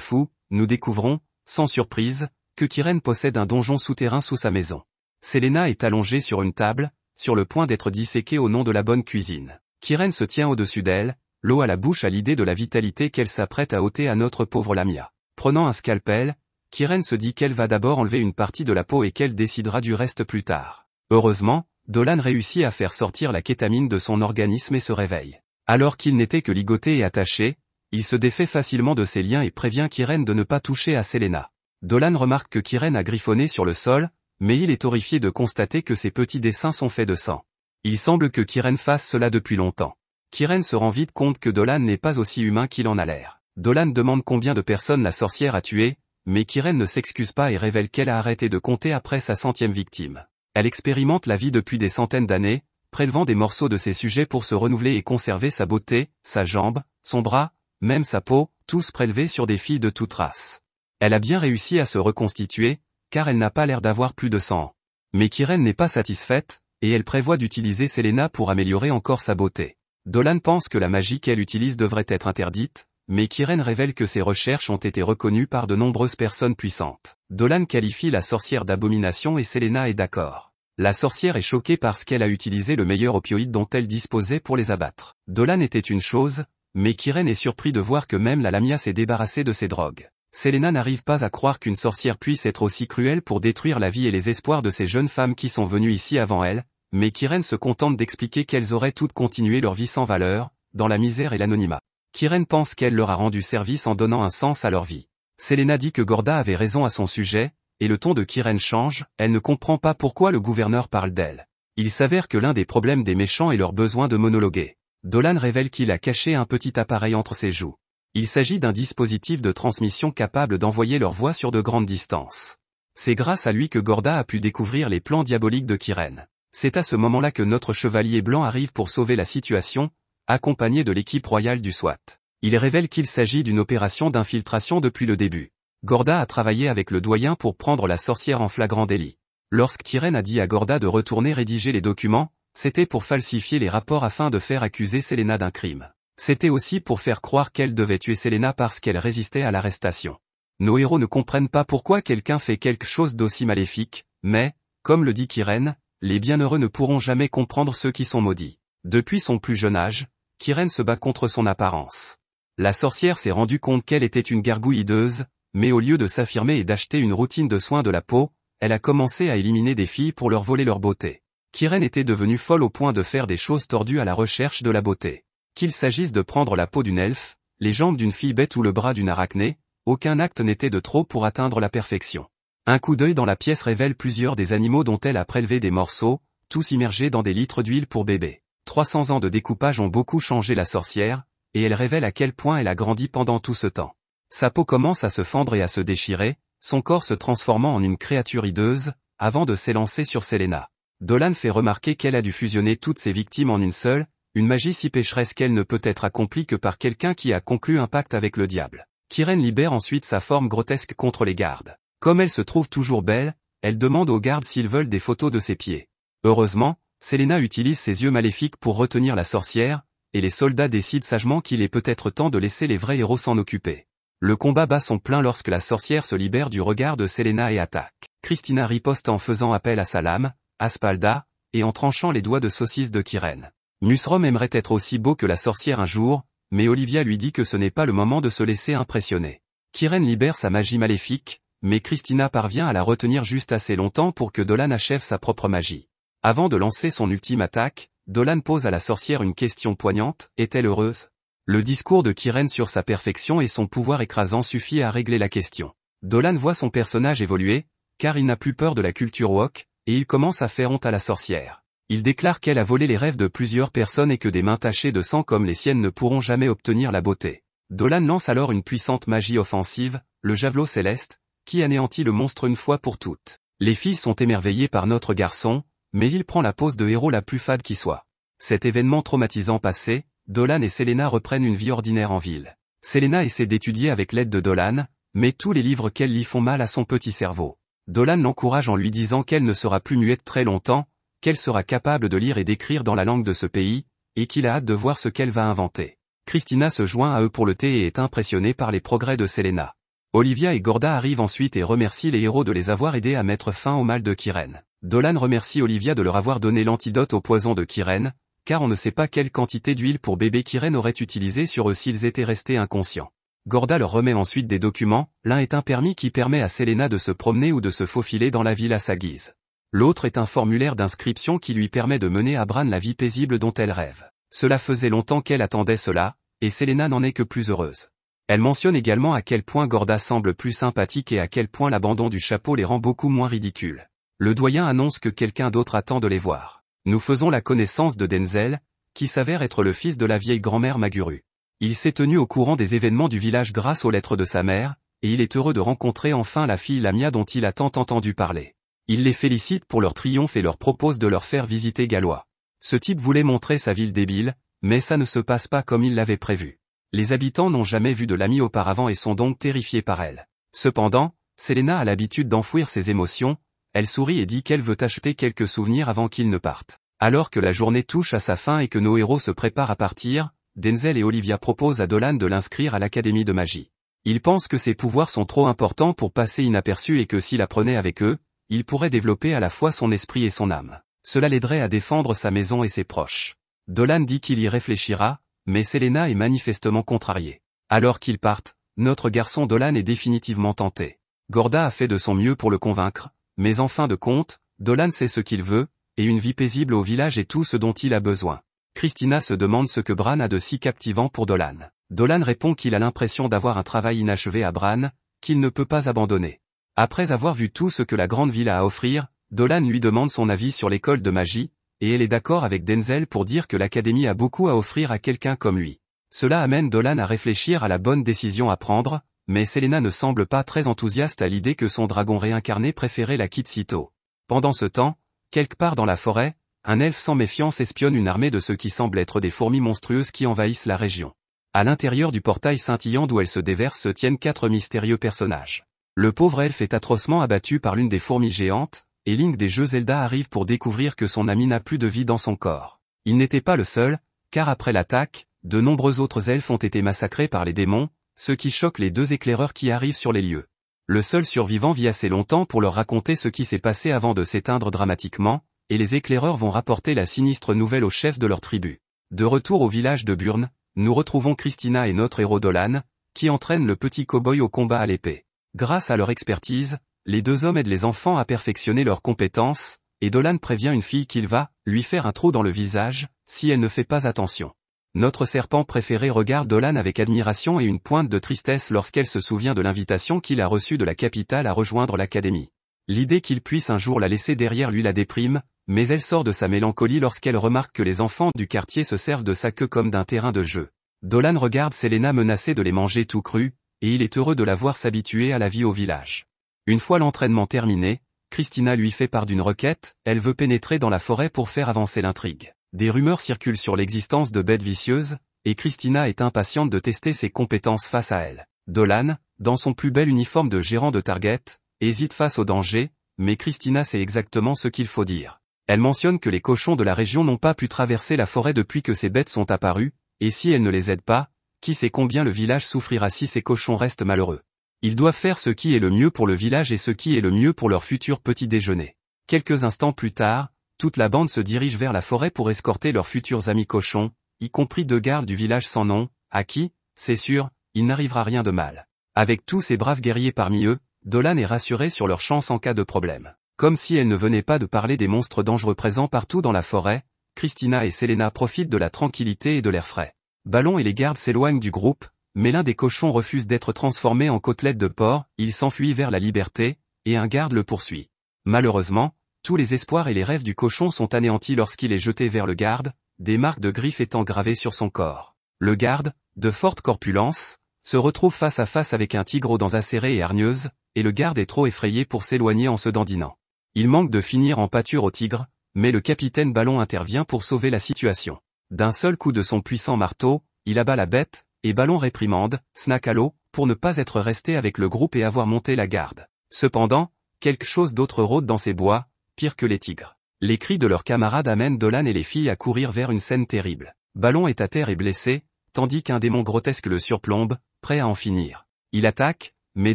fous, nous découvrons, sans surprise, que Kiren possède un donjon souterrain sous sa maison. Selena est allongée sur une table, sur le point d'être disséquée au nom de la bonne cuisine. Kiren se tient au-dessus d'elle, l'eau à la bouche à l'idée de la vitalité qu'elle s'apprête à ôter à notre pauvre Lamia. Prenant un scalpel, Kiren se dit qu'elle va d'abord enlever une partie de la peau et qu'elle décidera du reste plus tard. Heureusement, Dolan réussit à faire sortir la kétamine de son organisme et se réveille. Alors qu'il n'était que ligoté et attaché, il se défait facilement de ses liens et prévient Kiren de ne pas toucher à Selena. Dolan remarque que Kiren a griffonné sur le sol, mais il est horrifié de constater que ses petits dessins sont faits de sang. Il semble que Kiren fasse cela depuis longtemps. Kiren se rend vite compte que Dolan n'est pas aussi humain qu'il en a l'air. Dolan demande combien de personnes la sorcière a tué, mais Kiren ne s'excuse pas et révèle qu'elle a arrêté de compter après sa 100e victime. Elle expérimente la vie depuis des centaines d'années, prélevant des morceaux de ses sujets pour se renouveler et conserver sa beauté, sa jambe, son bras, même sa peau, tous prélevés sur des filles de toute race. Elle a bien réussi à se reconstituer, car elle n'a pas l'air d'avoir plus de 100 ans. Mais Kiren n'est pas satisfaite, et elle prévoit d'utiliser Selena pour améliorer encore sa beauté. Dolan pense que la magie qu'elle utilise devrait être interdite, mais Kiren révèle que ses recherches ont été reconnues par de nombreuses personnes puissantes. Dolan qualifie la sorcière d'abomination et Selena est d'accord. La sorcière est choquée parce qu'elle a utilisé le meilleur opioïde dont elle disposait pour les abattre. Dolan était une chose, mais Kiren est surpris de voir que même la Lamia s'est débarrassée de ses drogues. Selena n'arrive pas à croire qu'une sorcière puisse être aussi cruelle pour détruire la vie et les espoirs de ces jeunes femmes qui sont venues ici avant elle, mais Kiren se contente d'expliquer qu'elles auraient toutes continué leur vie sans valeur, dans la misère et l'anonymat. Kiren pense qu'elle leur a rendu service en donnant un sens à leur vie. Selena dit que Gorda avait raison à son sujet, et le ton de Kiren change, elle ne comprend pas pourquoi le gouverneur parle d'elle. Il s'avère que l'un des problèmes des méchants est leur besoin de monologuer. Dolan révèle qu'il a caché un petit appareil entre ses joues. Il s'agit d'un dispositif de transmission capable d'envoyer leur voix sur de grandes distances. C'est grâce à lui que Gorda a pu découvrir les plans diaboliques de Kiren. C'est à ce moment-là que notre chevalier blanc arrive pour sauver la situation, accompagné de l'équipe royale du SWAT. Il révèle qu'il s'agit d'une opération d'infiltration depuis le début. Gorda a travaillé avec le doyen pour prendre la sorcière en flagrant délit. Lorsque Kiren a dit à Gorda de retourner rédiger les documents, c'était pour falsifier les rapports afin de faire accuser Selena d'un crime. C'était aussi pour faire croire qu'elle devait tuer Selena parce qu'elle résistait à l'arrestation. Nos héros ne comprennent pas pourquoi quelqu'un fait quelque chose d'aussi maléfique, mais, comme le dit Kiren, les bienheureux ne pourront jamais comprendre ceux qui sont maudits. Depuis son plus jeune âge, Kiren se bat contre son apparence. La sorcière s'est rendue compte qu'elle était une gargouille hideuse, mais au lieu de s'affirmer et d'acheter une routine de soins de la peau, elle a commencé à éliminer des filles pour leur voler leur beauté. Kiren était devenue folle au point de faire des choses tordues à la recherche de la beauté. Qu'il s'agisse de prendre la peau d'une elfe, les jambes d'une fille bête ou le bras d'une arachnée, aucun acte n'était de trop pour atteindre la perfection. Un coup d'œil dans la pièce révèle plusieurs des animaux dont elle a prélevé des morceaux, tous immergés dans des litres d'huile pour bébé. 300 ans de découpage ont beaucoup changé la sorcière, et elle révèle à quel point elle a grandi pendant tout ce temps. Sa peau commence à se fendre et à se déchirer, son corps se transformant en une créature hideuse, avant de s'élancer sur Selena. Dolan fait remarquer qu'elle a dû fusionner toutes ses victimes en une seule, une magie si pécheresse qu'elle ne peut être accomplie que par quelqu'un qui a conclu un pacte avec le diable. Kiren libère ensuite sa forme grotesque contre les gardes. Comme elle se trouve toujours belle, elle demande aux gardes s'ils veulent des photos de ses pieds. Heureusement, Selena utilise ses yeux maléfiques pour retenir la sorcière, et les soldats décident sagement qu'il est peut-être temps de laisser les vrais héros s'en occuper. Le combat bat son plein lorsque la sorcière se libère du regard de Selena et attaque. Christina riposte en faisant appel à sa lame, Aspalda, et en tranchant les doigts de saucisse de Kiren. Musrom aimerait être aussi beau que la sorcière un jour, mais Olivia lui dit que ce n'est pas le moment de se laisser impressionner. Kiren libère sa magie maléfique, mais Christina parvient à la retenir juste assez longtemps pour que Dolan achève sa propre magie. Avant de lancer son ultime attaque, Dolan pose à la sorcière une question poignante, est-elle heureuse? Le discours de Kiren sur sa perfection et son pouvoir écrasant suffit à régler la question. Dolan voit son personnage évoluer, car il n'a plus peur de la culture woke, et il commence à faire honte à la sorcière. Il déclare qu'elle a volé les rêves de plusieurs personnes et que des mains tachées de sang comme les siennes ne pourront jamais obtenir la beauté. Dolan lance alors une puissante magie offensive, le javelot céleste, qui anéantit le monstre une fois pour toutes. Les filles sont émerveillées par notre garçon, mais il prend la pose de héros la plus fade qui soit. Cet événement traumatisant passé, Dolan et Selena reprennent une vie ordinaire en ville. Selena essaie d'étudier avec l'aide de Dolan, Mais tous les livres qu'elle lit font mal à son petit cerveau. Dolan l'encourage en lui disant qu'elle ne sera plus muette très longtemps, qu'elle sera capable de lire et d'écrire dans la langue de ce pays, et qu'il a hâte de voir ce qu'elle va inventer. Christina se joint à eux pour le thé et est impressionnée par les progrès de Selena. Olivia et Gorda arrivent ensuite et remercient les héros de les avoir aidés à mettre fin au mal de Kyrène. Dolan remercie Olivia de leur avoir donné l'antidote au poison de Kyrène, car on ne sait pas quelle quantité d'huile pour bébé Kyrène aurait utilisé sur eux s'ils étaient restés inconscients. Gorda leur remet ensuite des documents, l'un est un permis qui permet à Selena de se promener ou de se faufiler dans la ville à sa guise. L'autre est un formulaire d'inscription qui lui permet de mener à Bran la vie paisible dont elle rêve. Cela faisait longtemps qu'elle attendait cela, et Selena n'en est que plus heureuse. Elle mentionne également à quel point Gorda semble plus sympathique et à quel point l'abandon du chapeau les rend beaucoup moins ridicules. Le doyen annonce que quelqu'un d'autre attend de les voir. Nous faisons la connaissance de Denzel, qui s'avère être le fils de la vieille grand-mère Maguru. Il s'est tenu au courant des événements du village grâce aux lettres de sa mère, et il est heureux de rencontrer enfin la fille Lamia dont il a tant entendu parler. Il les félicite pour leur triomphe et leur propose de leur faire visiter Gallois. Ce type voulait montrer sa ville débile, mais ça ne se passe pas comme il l'avait prévu. Les habitants n'ont jamais vu de Lamie auparavant et sont donc terrifiés par elle. Cependant, Selena a l'habitude d'enfouir ses émotions, elle sourit et dit qu'elle veut acheter quelques souvenirs avant qu'ils ne partent. Alors que la journée touche à sa fin et que nos héros se préparent à partir, Denzel et Olivia proposent à Dolan de l'inscrire à l'Académie de magie. Ils pensent que ses pouvoirs sont trop importants pour passer inaperçus et que s'il apprenait avec eux, il pourrait développer à la fois son esprit et son âme. Cela l'aiderait à défendre sa maison et ses proches. Dolan dit qu'il y réfléchira, mais Selena est manifestement contrariée. Alors qu'ils partent, notre garçon Dolan est définitivement tenté. Gorda a fait de son mieux pour le convaincre, mais en fin de compte, Dolan sait ce qu'il veut, et une vie paisible au village est tout ce dont il a besoin. Christina se demande ce que Bran a de si captivant pour Dolan. Dolan répond qu'il a l'impression d'avoir un travail inachevé à Bran, qu'il ne peut pas abandonner. Après avoir vu tout ce que la grande ville a à offrir, Dolan lui demande son avis sur l'école de magie, et elle est d'accord avec Denzel pour dire que l'académie a beaucoup à offrir à quelqu'un comme lui. Cela amène Dolan à réfléchir à la bonne décision à prendre, mais Selena ne semble pas très enthousiaste à l'idée que son dragon réincarné préféré la quitte si tôt. Pendant ce temps, quelque part dans la forêt, un elfe sans méfiance espionne une armée de ce qui semble être des fourmis monstrueuses qui envahissent la région. À l'intérieur du portail scintillant d'où elles se déversent se tiennent 4 mystérieux personnages. Le pauvre elfe est atrocement abattu par l'une des fourmis géantes, et Link des jeux Zelda arrive pour découvrir que son ami n'a plus de vie dans son corps. Il n'était pas le seul, car après l'attaque, de nombreux autres elfes ont été massacrés par les démons, ce qui choque les 2 éclaireurs qui arrivent sur les lieux. Le seul survivant vit assez longtemps pour leur raconter ce qui s'est passé avant de s'éteindre dramatiquement, et les éclaireurs vont rapporter la sinistre nouvelle au chef de leur tribu. De retour au village de Burn, nous retrouvons Christina et notre héros Dolan, qui entraînent le petit cow-boy au combat à l'épée. Grâce à leur expertise, les 2 hommes aident les enfants à perfectionner leurs compétences, et Dolan prévient une fille qu'il va lui faire un trou dans le visage, si elle ne fait pas attention. Notre serpent préféré regarde Dolan avec admiration et une pointe de tristesse lorsqu'elle se souvient de l'invitation qu'il a reçue de la capitale à rejoindre l'académie. L'idée qu'il puisse un jour la laisser derrière lui la déprime, mais elle sort de sa mélancolie lorsqu'elle remarque que les enfants du quartier se servent de sa queue comme d'un terrain de jeu. Dolan regarde Selena menacer de les manger tout crus, et il est heureux de la voir s'habituer à la vie au village. Une fois l'entraînement terminé, Christina lui fait part d'une requête, elle veut pénétrer dans la forêt pour faire avancer l'intrigue. Des rumeurs circulent sur l'existence de bêtes vicieuses, et Christina est impatiente de tester ses compétences face à elle. Dolan, dans son plus bel uniforme de gérant de Target, hésite face au danger, mais Christina sait exactement ce qu'il faut dire. Elle mentionne que les cochons de la région n'ont pas pu traverser la forêt depuis que ces bêtes sont apparues, et si elle ne les aide pas, qui sait combien le village souffrira si ces cochons restent malheureux. Ils doivent faire ce qui est le mieux pour le village et ce qui est le mieux pour leur futur petit déjeuner. Quelques instants plus tard, toute la bande se dirige vers la forêt pour escorter leurs futurs amis cochons, y compris 2 gardes du village sans nom, à qui, c'est sûr, il n'arrivera rien de mal. Avec tous ces braves guerriers parmi eux, Dolan est rassurée sur leur chance en cas de problème. Comme si elle ne venait pas de parler des monstres dangereux présents partout dans la forêt, Christina et Selena profitent de la tranquillité et de l'air frais. Ballon et les gardes s'éloignent du groupe, mais l'un des cochons refuse d'être transformé en côtelette de porc, il s'enfuit vers la liberté, et un garde le poursuit. Malheureusement, tous les espoirs et les rêves du cochon sont anéantis lorsqu'il est jeté vers le garde, des marques de griffes étant gravées sur son corps. Le garde, de forte corpulence, se retrouve face à face avec un tigre aux dents acérées et hargneuses, et le garde est trop effrayé pour s'éloigner en se dandinant. Il manque de finir en pâture au tigre, mais le capitaine Ballon intervient pour sauver la situation. D'un seul coup de son puissant marteau, il abat la bête, et Ballon réprimande, Snackalo, pour ne pas être resté avec le groupe et avoir monté la garde. Cependant, quelque chose d'autre rôde dans ces bois, pire que les tigres. Les cris de leurs camarades amènent Dolan et les filles à courir vers une scène terrible. Balon est à terre et blessé, tandis qu'un démon grotesque le surplombe, prêt à en finir. Il attaque, mais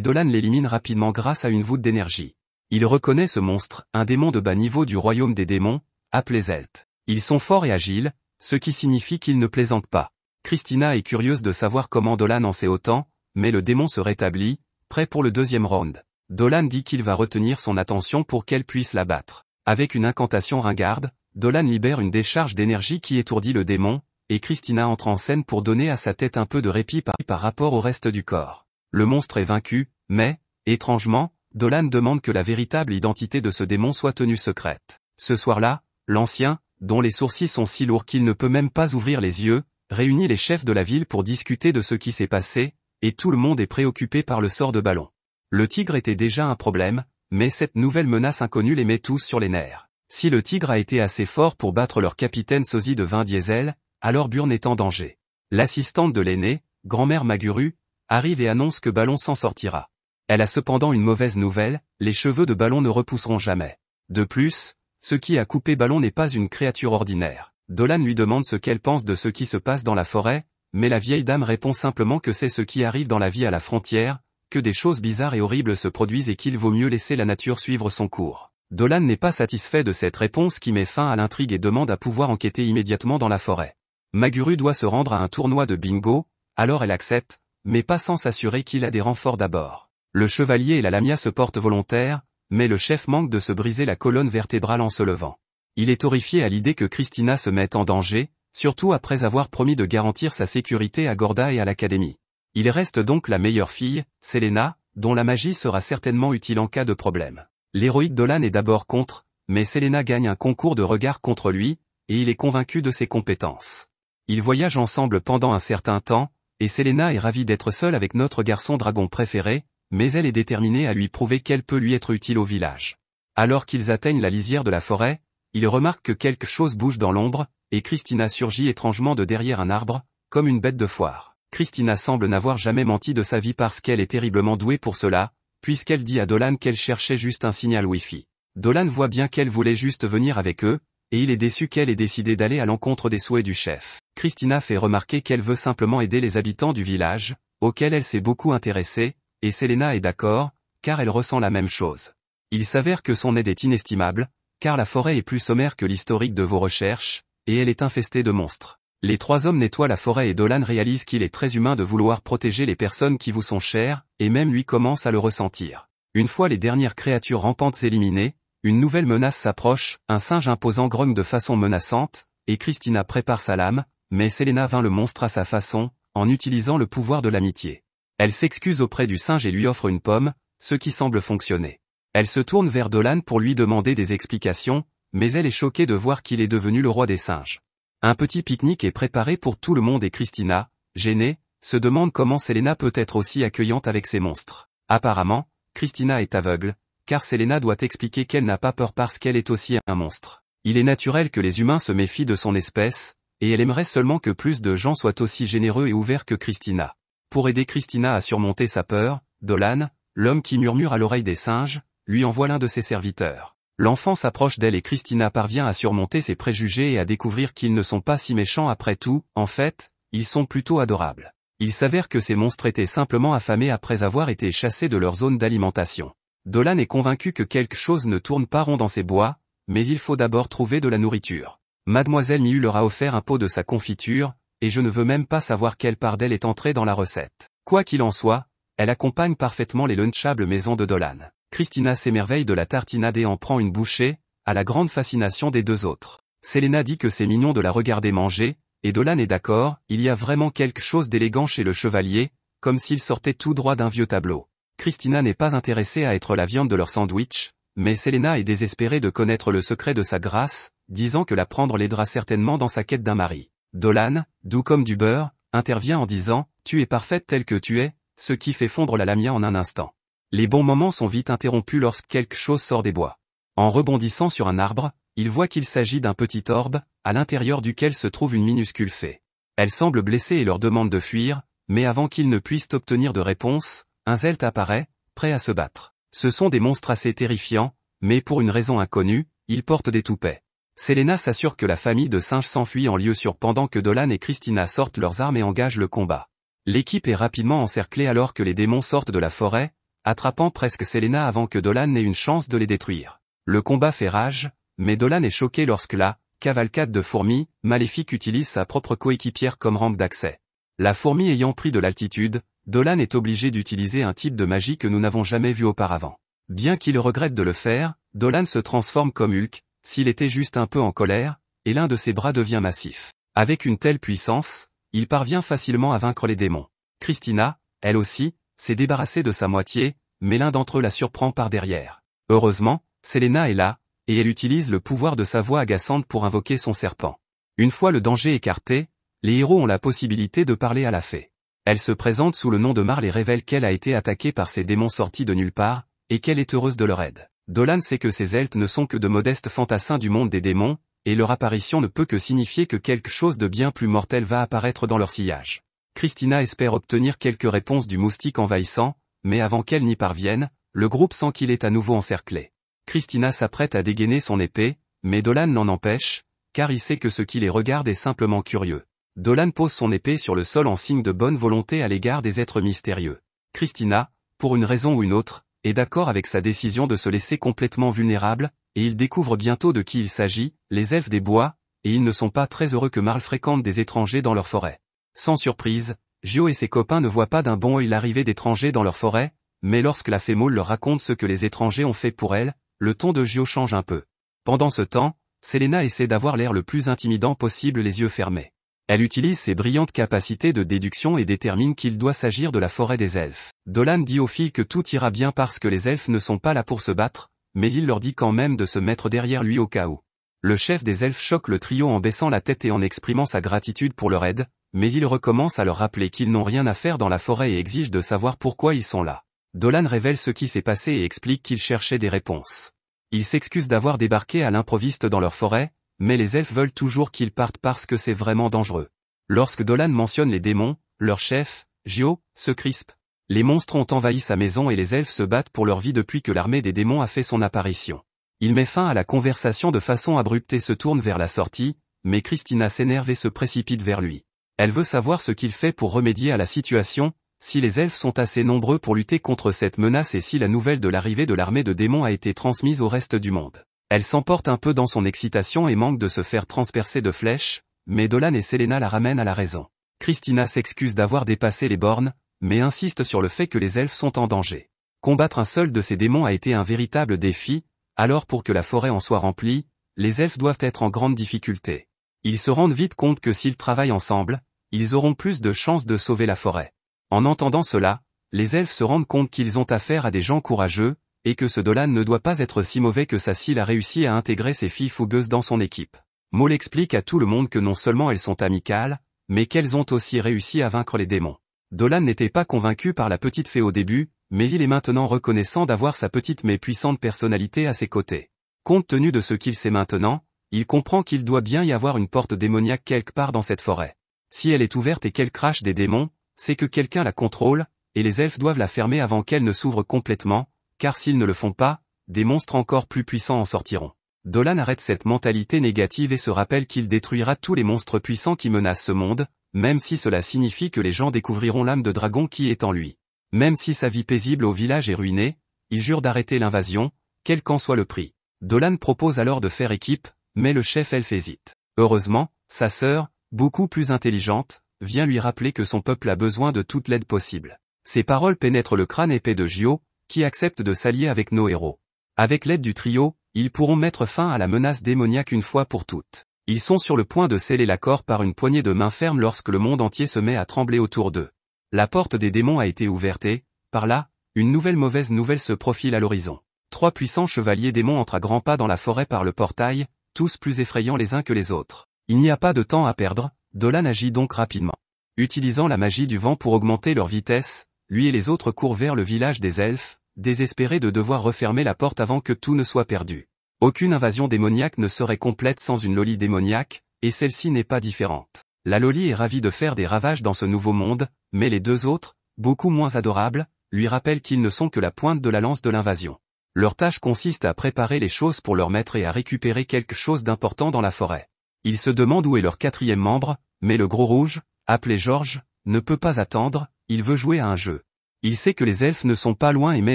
Dolan l'élimine rapidement grâce à une voûte d'énergie. Il reconnaît ce monstre, un démon de bas niveau du royaume des démons, appelé Zelt. Ils sont forts et agiles, ce qui signifie qu'ils ne plaisantent pas. Christina est curieuse de savoir comment Dolan en sait autant, mais le démon se rétablit, prêt pour le deuxième round. Dolan dit qu'il va retenir son attention pour qu'elle puisse la battre. Avec une incantation ringarde, Dolan libère une décharge d'énergie qui étourdit le démon, et Christina entre en scène pour donner à sa tête un peu de répit par rapport au reste du corps. Le monstre est vaincu, mais, étrangement, Dolan demande que la véritable identité de ce démon soit tenue secrète. Ce soir-là, l'ancien, dont les sourcils sont si lourds qu'il ne peut même pas ouvrir les yeux, réunit les chefs de la ville pour discuter de ce qui s'est passé, et tout le monde est préoccupé par le sort de Balon. Le tigre était déjà un problème, mais cette nouvelle menace inconnue les met tous sur les nerfs. Si le tigre a été assez fort pour battre leur capitaine sosie de vin diesel, alors Burn est en danger. L'assistante de l'aîné, grand-mère Maguru, arrive et annonce que Balon s'en sortira. Elle a cependant une mauvaise nouvelle, les cheveux de Balon ne repousseront jamais. De plus, ce qui a coupé Balon n'est pas une créature ordinaire. Dolan lui demande ce qu'elle pense de ce qui se passe dans la forêt, mais la vieille dame répond simplement que c'est ce qui arrive dans la vie à la frontière, que des choses bizarres et horribles se produisent et qu'il vaut mieux laisser la nature suivre son cours. Dolan n'est pas satisfait de cette réponse qui met fin à l'intrigue et demande à pouvoir enquêter immédiatement dans la forêt. Maguru doit se rendre à un tournoi de bingo, alors elle accepte, mais pas sans s'assurer qu'il a des renforts d'abord. Le chevalier et la lamia se portent volontaires, mais le chef manque de se briser la colonne vertébrale en se levant. Il est horrifié à l'idée que Christina se mette en danger, surtout après avoir promis de garantir sa sécurité à Gorda et à l'académie. Il reste donc la meilleure fille, Selena, dont la magie sera certainement utile en cas de problème. L'héroïque Dolan est d'abord contre, mais Selena gagne un concours de regard contre lui, et il est convaincu de ses compétences. Ils voyagent ensemble pendant un certain temps, et Selena est ravie d'être seule avec notre garçon dragon préféré, mais elle est déterminée à lui prouver qu'elle peut lui être utile au village. Alors qu'ils atteignent la lisière de la forêt, ils remarquent que quelque chose bouge dans l'ombre, et Christina surgit étrangement de derrière un arbre, comme une bête de foire. Christina semble n'avoir jamais menti de sa vie parce qu'elle est terriblement douée pour cela, puisqu'elle dit à Dolan qu'elle cherchait juste un signal Wi-Fi. Dolan voit bien qu'elle voulait juste venir avec eux, et il est déçu qu'elle ait décidé d'aller à l'encontre des souhaits du chef. Christina fait remarquer qu'elle veut simplement aider les habitants du village, auquel elle s'est beaucoup intéressée, et Selena est d'accord, car elle ressent la même chose. Il s'avère que son aide est inestimable, car la forêt est plus sommaire que l'historique de vos recherches, et elle est infestée de monstres. Les trois hommes nettoient la forêt et Dolan réalise qu'il est très humain de vouloir protéger les personnes qui vous sont chères, et même lui commence à le ressentir. Une fois les dernières créatures rampantes éliminées, une nouvelle menace s'approche, un singe imposant grogne de façon menaçante, et Christina prépare sa lame, mais Selena vainc le monstre à sa façon, en utilisant le pouvoir de l'amitié. Elle s'excuse auprès du singe et lui offre une pomme, ce qui semble fonctionner. Elle se tourne vers Dolan pour lui demander des explications, mais elle est choquée de voir qu'il est devenu le roi des singes. Un petit pique-nique est préparé pour tout le monde et Christina, gênée, se demande comment Selena peut être aussi accueillante avec ces monstres. Apparemment, Christina est aveugle, car Selena doit expliquer qu'elle n'a pas peur parce qu'elle est aussi un monstre. Il est naturel que les humains se méfient de son espèce, et elle aimerait seulement que plus de gens soient aussi généreux et ouverts que Christina. Pour aider Christina à surmonter sa peur, Dolan, l'homme qui murmure à l'oreille des singes, lui envoie l'un de ses serviteurs. L'enfant s'approche d'elle et Christina parvient à surmonter ses préjugés et à découvrir qu'ils ne sont pas si méchants après tout, en fait, ils sont plutôt adorables. Il s'avère que ces monstres étaient simplement affamés après avoir été chassés de leur zone d'alimentation. Dolan est convaincu que quelque chose ne tourne pas rond dans ces bois, mais il faut d'abord trouver de la nourriture. Mademoiselle Miu leur a offert un pot de sa confiture, et je ne veux même pas savoir quelle part d'elle est entrée dans la recette. Quoi qu'il en soit, elle accompagne parfaitement les lunchables maison de Dolan. Christina s'émerveille de la tartinade et en prend une bouchée, à la grande fascination des deux autres. Selena dit que c'est mignon de la regarder manger, et Dolan est d'accord, il y a vraiment quelque chose d'élégant chez le chevalier, comme s'il sortait tout droit d'un vieux tableau. Christina n'est pas intéressée à être la viande de leur sandwich, mais Selena est désespérée de connaître le secret de sa grâce, disant que la prendre l'aidera certainement dans sa quête d'un mari. Dolan, doux comme du beurre, intervient en disant « Tu es parfaite telle que tu es », ce qui fait fondre la lamia en un instant. Les bons moments sont vite interrompus lorsque quelque chose sort des bois. En rebondissant sur un arbre, il voit qu'il s'agit d'un petit orbe, à l'intérieur duquel se trouve une minuscule fée. Elle semble blessée et leur demande de fuir, mais avant qu'ils ne puissent obtenir de réponse, un Zelt apparaît, prêt à se battre. Ce sont des monstres assez terrifiants, mais pour une raison inconnue, ils portent des toupets. Selena s'assure que la famille de singes s'enfuit en lieu sûr pendant que Dolan et Christina sortent leurs armes et engagent le combat. L'équipe est rapidement encerclée alors que les démons sortent de la forêt, attrapant presque Selena avant que Dolan n'ait une chance de les détruire. Le combat fait rage, mais Dolan est choqué lorsque la cavalcade de fourmis maléfique utilise sa propre coéquipière comme rampe d'accès. La fourmi ayant pris de l'altitude, Dolan est obligé d'utiliser un type de magie que nous n'avons jamais vu auparavant. Bien qu'il regrette de le faire, Dolan se transforme comme Hulk, s'il était juste un peu en colère, et l'un de ses bras devient massif. Avec une telle puissance, il parvient facilement à vaincre les démons. Christina, elle aussi, s'est débarrassée de sa moitié, mais l'un d'entre eux la surprend par derrière. Heureusement, Selena est là, et elle utilise le pouvoir de sa voix agaçante pour invoquer son serpent. Une fois le danger écarté, les héros ont la possibilité de parler à la fée. Elle se présente sous le nom de Marle et révèle qu'elle a été attaquée par ces démons sortis de nulle part, et qu'elle est heureuse de leur aide. Dolan sait que ces Zelts ne sont que de modestes fantassins du monde des démons, et leur apparition ne peut que signifier que quelque chose de bien plus mortel va apparaître dans leur sillage. Christina espère obtenir quelques réponses du moustique envahissant, mais avant qu'elle n'y parvienne, le groupe sent qu'il est à nouveau encerclé. Christina s'apprête à dégainer son épée, mais Dolan l'en empêche, car il sait que ce qui les regarde est simplement curieux. Dolan pose son épée sur le sol en signe de bonne volonté à l'égard des êtres mystérieux. Christina, pour une raison ou une autre, est d'accord avec sa décision de se laisser complètement vulnérable, et ils découvrent bientôt de qui il s'agit, les elfes des bois, et ils ne sont pas très heureux que Marle fréquente des étrangers dans leur forêt. Sans surprise, Gio et ses copains ne voient pas d'un bon œil l'arrivée d'étrangers dans leur forêt, mais lorsque la fée Maule leur raconte ce que les étrangers ont fait pour elle, le ton de Gio change un peu. Pendant ce temps, Selena essaie d'avoir l'air le plus intimidant possible les yeux fermés. Elle utilise ses brillantes capacités de déduction et détermine qu'il doit s'agir de la forêt des elfes. Dolan dit aux filles que tout ira bien parce que les elfes ne sont pas là pour se battre, mais il leur dit quand même de se mettre derrière lui au cas où. Le chef des elfes choque le trio en baissant la tête et en exprimant sa gratitude pour leur aide, mais il recommence à leur rappeler qu'ils n'ont rien à faire dans la forêt et exige de savoir pourquoi ils sont là. Dolan révèle ce qui s'est passé et explique qu'il cherchait des réponses. Il s'excuse d'avoir débarqué à l'improviste dans leur forêt, mais les elfes veulent toujours qu'ils partent parce que c'est vraiment dangereux. Lorsque Dolan mentionne les démons, leur chef, Gio, se crispe. Les monstres ont envahi sa maison et les elfes se battent pour leur vie depuis que l'armée des démons a fait son apparition. Il met fin à la conversation de façon abrupte et se tourne vers la sortie, mais Christina s'énerve et se précipite vers lui. Elle veut savoir ce qu'il fait pour remédier à la situation, si les elfes sont assez nombreux pour lutter contre cette menace et si la nouvelle de l'arrivée de l'armée de démons a été transmise au reste du monde. Elle s'emporte un peu dans son excitation et manque de se faire transpercer de flèches, mais Dolan et Selena la ramènent à la raison. Christina s'excuse d'avoir dépassé les bornes, mais insiste sur le fait que les elfes sont en danger. Combattre un seul de ces démons a été un véritable défi, alors pour que la forêt en soit remplie, les elfes doivent être en grande difficulté. Ils se rendent vite compte que s'ils travaillent ensemble, ils auront plus de chances de sauver la forêt. En entendant cela, les elfes se rendent compte qu'ils ont affaire à des gens courageux, et que ce Dolan ne doit pas être si mauvais que ça s'il a réussi à intégrer ces filles fougueuses dans son équipe. Maule explique à tout le monde que non seulement elles sont amicales, mais qu'elles ont aussi réussi à vaincre les démons. Dolan n'était pas convaincu par la petite fée au début, mais il est maintenant reconnaissant d'avoir sa petite mais puissante personnalité à ses côtés. Compte tenu de ce qu'il sait maintenant, il comprend qu'il doit bien y avoir une porte démoniaque quelque part dans cette forêt. Si elle est ouverte et qu'elle crache des démons, c'est que quelqu'un la contrôle, et les elfes doivent la fermer avant qu'elle ne s'ouvre complètement, car s'ils ne le font pas, des monstres encore plus puissants en sortiront. Dolan arrête cette mentalité négative et se rappelle qu'il détruira tous les monstres puissants qui menacent ce monde, même si cela signifie que les gens découvriront l'âme de dragon qui est en lui. Même si sa vie paisible au village est ruinée, il jure d'arrêter l'invasion, quel qu'en soit le prix. Dolan propose alors de faire équipe, mais le chef elfe hésite. Heureusement, sa sœur, beaucoup plus intelligente, vient lui rappeler que son peuple a besoin de toute l'aide possible. Ces paroles pénètrent le crâne épais de Gio, qui accepte de s'allier avec nos héros. Avec l'aide du trio, ils pourront mettre fin à la menace démoniaque une fois pour toutes. Ils sont sur le point de sceller l'accord par une poignée de main ferme lorsque le monde entier se met à trembler autour d'eux. La porte des démons a été ouverte et, par là, une nouvelle mauvaise nouvelle se profile à l'horizon. 3 puissants chevaliers démons entrent à grands pas dans la forêt par le portail, tous plus effrayants les uns que les autres. Il n'y a pas de temps à perdre, Dolan agit donc rapidement. Utilisant la magie du vent pour augmenter leur vitesse, lui et les autres courent vers le village des elfes, désespérés de devoir refermer la porte avant que tout ne soit perdu. Aucune invasion démoniaque ne serait complète sans une Loli démoniaque, et celle-ci n'est pas différente. La Loli est ravie de faire des ravages dans ce nouveau monde, mais les deux autres, beaucoup moins adorables, lui rappellent qu'ils ne sont que la pointe de la lance de l'invasion. Leur tâche consiste à préparer les choses pour leur maître et à récupérer quelque chose d'important dans la forêt. Ils se demandent où est leur quatrième membre, mais le gros rouge, appelé George, ne peut pas attendre, il veut jouer à un jeu. Il sait que les elfes ne sont pas loin et met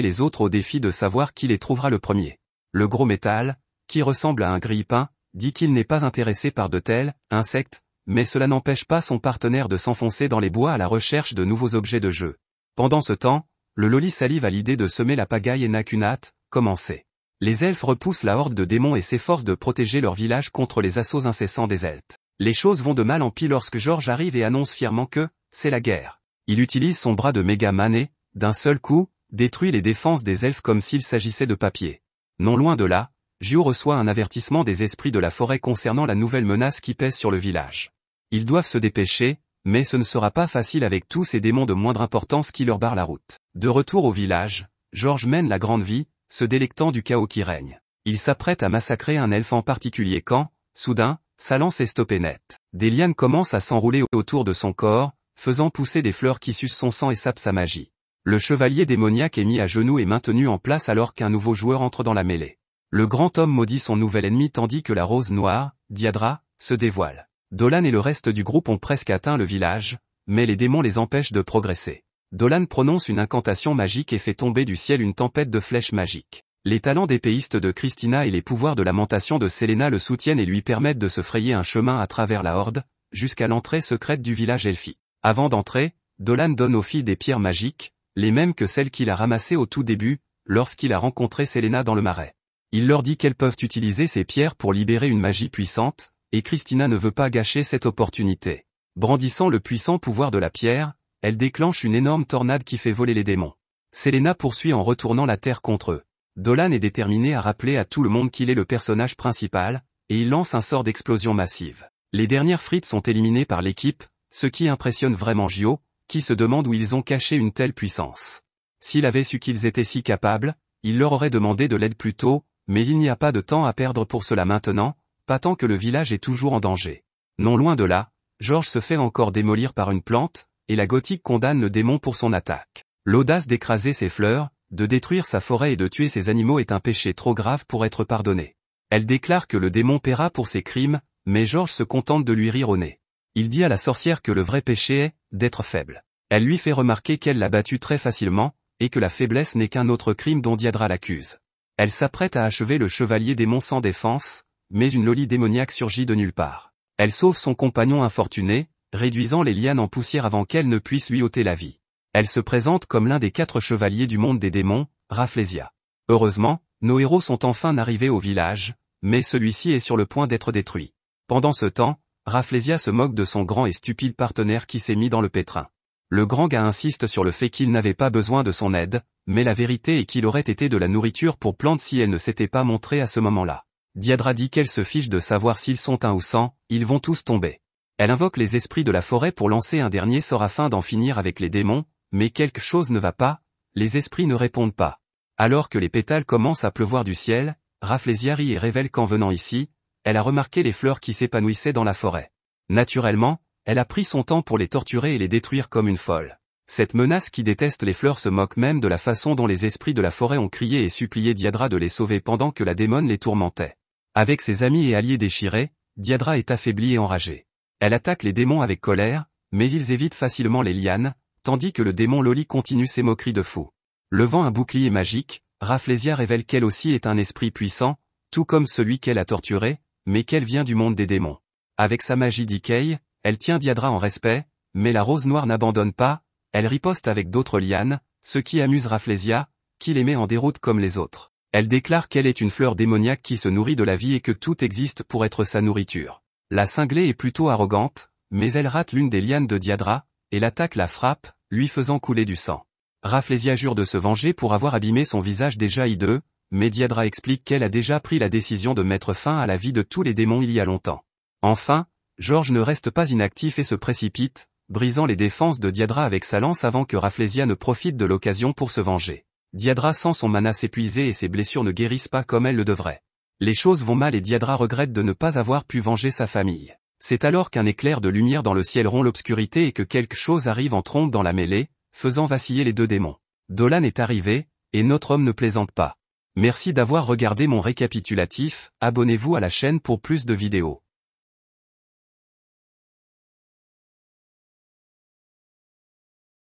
les autres au défi de savoir qui les trouvera le premier. Le gros métal, qui ressemble à un grille-pain, dit qu'il n'est pas intéressé par de tels insectes, mais cela n'empêche pas son partenaire de s'enfoncer dans les bois à la recherche de nouveaux objets de jeu. Pendant ce temps, le Loli salive à l'idée de semer la pagaille et n'a qu'une hâte, commencer. Les elfes repoussent la horde de démons et s'efforcent de protéger leur village contre les assauts incessants des elfes. Les choses vont de mal en pis lorsque George arrive et annonce fièrement que c'est la guerre. Il utilise son bras de méga man et, d'un seul coup, détruit les défenses des elfes comme s'il s'agissait de papier. Non loin de là, Gio reçoit un avertissement des esprits de la forêt concernant la nouvelle menace qui pèse sur le village. Ils doivent se dépêcher, mais ce ne sera pas facile avec tous ces démons de moindre importance qui leur barrent la route. De retour au village, George mène la grande vie, se délectant du chaos qui règne. Il s'apprête à massacrer un elfe en particulier quand, soudain, sa lance est stoppée net. Des lianes commencent à s'enrouler autour de son corps, faisant pousser des fleurs qui sucent son sang et sapent sa magie. Le chevalier démoniaque est mis à genoux et maintenu en place alors qu'un nouveau joueur entre dans la mêlée. Le grand homme maudit son nouvel ennemi tandis que la rose noire, Diadra, se dévoile. Dolan et le reste du groupe ont presque atteint le village, mais les démons les empêchent de progresser. Dolan prononce une incantation magique et fait tomber du ciel une tempête de flèches magiques. Les talents d'épéiste de Christina et les pouvoirs de lamentation de Selena le soutiennent et lui permettent de se frayer un chemin à travers la horde, jusqu'à l'entrée secrète du village elfique. Avant d'entrer, Dolan donne aux filles des pierres magiques, les mêmes que celles qu'il a ramassées au tout début, lorsqu'il a rencontré Selena dans le marais. Il leur dit qu'elles peuvent utiliser ces pierres pour libérer une magie puissante, et Christina ne veut pas gâcher cette opportunité. Brandissant le puissant pouvoir de la pierre, elle déclenche une énorme tornade qui fait voler les démons. Selena poursuit en retournant la terre contre eux. Dolan est déterminé à rappeler à tout le monde qu'il est le personnage principal, et il lance un sort d'explosion massive. Les dernières frites sont éliminées par l'équipe, ce qui impressionne vraiment Gio, qui se demande où ils ont caché une telle puissance. S'il avait su qu'ils étaient si capables, il leur aurait demandé de l'aide plus tôt, mais il n'y a pas de temps à perdre pour cela maintenant, pas tant que le village est toujours en danger. Non loin de là, George se fait encore démolir par une plante, et la gothique condamne le démon pour son attaque. L'audace d'écraser ses fleurs, de détruire sa forêt et de tuer ses animaux est un péché trop grave pour être pardonné. Elle déclare que le démon paiera pour ses crimes, mais George se contente de lui rire au nez. Il dit à la sorcière que le vrai péché est d'être faible. Elle lui fait remarquer qu'elle l'a battu très facilement, et que la faiblesse n'est qu'un autre crime dont Diadra l'accuse. Elle s'apprête à achever le chevalier démon sans défense, mais une Loli démoniaque surgit de nulle part. Elle sauve son compagnon infortuné, réduisant les lianes en poussière avant qu'elle ne puisse lui ôter la vie. Elle se présente comme l'un des 4 chevaliers du monde des démons, Rafflesia. Heureusement, nos héros sont enfin arrivés au village, mais celui-ci est sur le point d'être détruit. Pendant ce temps, Rafflesia se moque de son grand et stupide partenaire qui s'est mis dans le pétrin. Le grand gars insiste sur le fait qu'il n'avait pas besoin de son aide, mais la vérité est qu'il aurait été de la nourriture pour plantes si elle ne s'était pas montrée à ce moment-là. Diadra dit qu'elle se fiche de savoir s'ils sont 1 ou 100, ils vont tous tomber. Elle invoque les esprits de la forêt pour lancer un dernier sort afin d'en finir avec les démons, mais quelque chose ne va pas, les esprits ne répondent pas. Alors que les pétales commencent à pleuvoir du ciel, Rafflesia rit et révèle qu'en venant ici, elle a remarqué les fleurs qui s'épanouissaient dans la forêt. Naturellement, elle a pris son temps pour les torturer et les détruire comme une folle. Cette menace qui déteste les fleurs se moque même de la façon dont les esprits de la forêt ont crié et supplié Diadra de les sauver pendant que la démone les tourmentait. Avec ses amis et alliés déchirés, Diadra est affaiblie et enragée. Elle attaque les démons avec colère, mais ils évitent facilement les lianes, tandis que le démon Loli continue ses moqueries de fou. Levant un bouclier magique, Rafflesia révèle qu'elle aussi est un esprit puissant, tout comme celui qu'elle a torturé, mais qu'elle vient du monde des démons. Avec sa magie d'Ikei, elle tient Diadra en respect, mais la rose noire n'abandonne pas, elle riposte avec d'autres lianes, ce qui amuse Rafflesia, qui les met en déroute comme les autres. Elle déclare qu'elle est une fleur démoniaque qui se nourrit de la vie et que tout existe pour être sa nourriture. La cinglée est plutôt arrogante, mais elle rate l'une des lianes de Diadra, et l'attaque la frappe, lui faisant couler du sang. Rafflesia jure de se venger pour avoir abîmé son visage déjà hideux, mais Diadra explique qu'elle a déjà pris la décision de mettre fin à la vie de tous les démons il y a longtemps. Enfin, George ne reste pas inactif et se précipite, brisant les défenses de Diadra avec sa lance avant que Rafflesia ne profite de l'occasion pour se venger. Diadra sent son mana s'épuiser et ses blessures ne guérissent pas comme elles le devraient. Les choses vont mal et Diadra regrette de ne pas avoir pu venger sa famille. C'est alors qu'un éclair de lumière dans le ciel rompt l'obscurité et que quelque chose arrive en trompe dans la mêlée, faisant vaciller les deux démons. Dolan est arrivé, et notre homme ne plaisante pas. Merci d'avoir regardé mon récapitulatif, abonnez-vous à la chaîne pour plus de vidéos.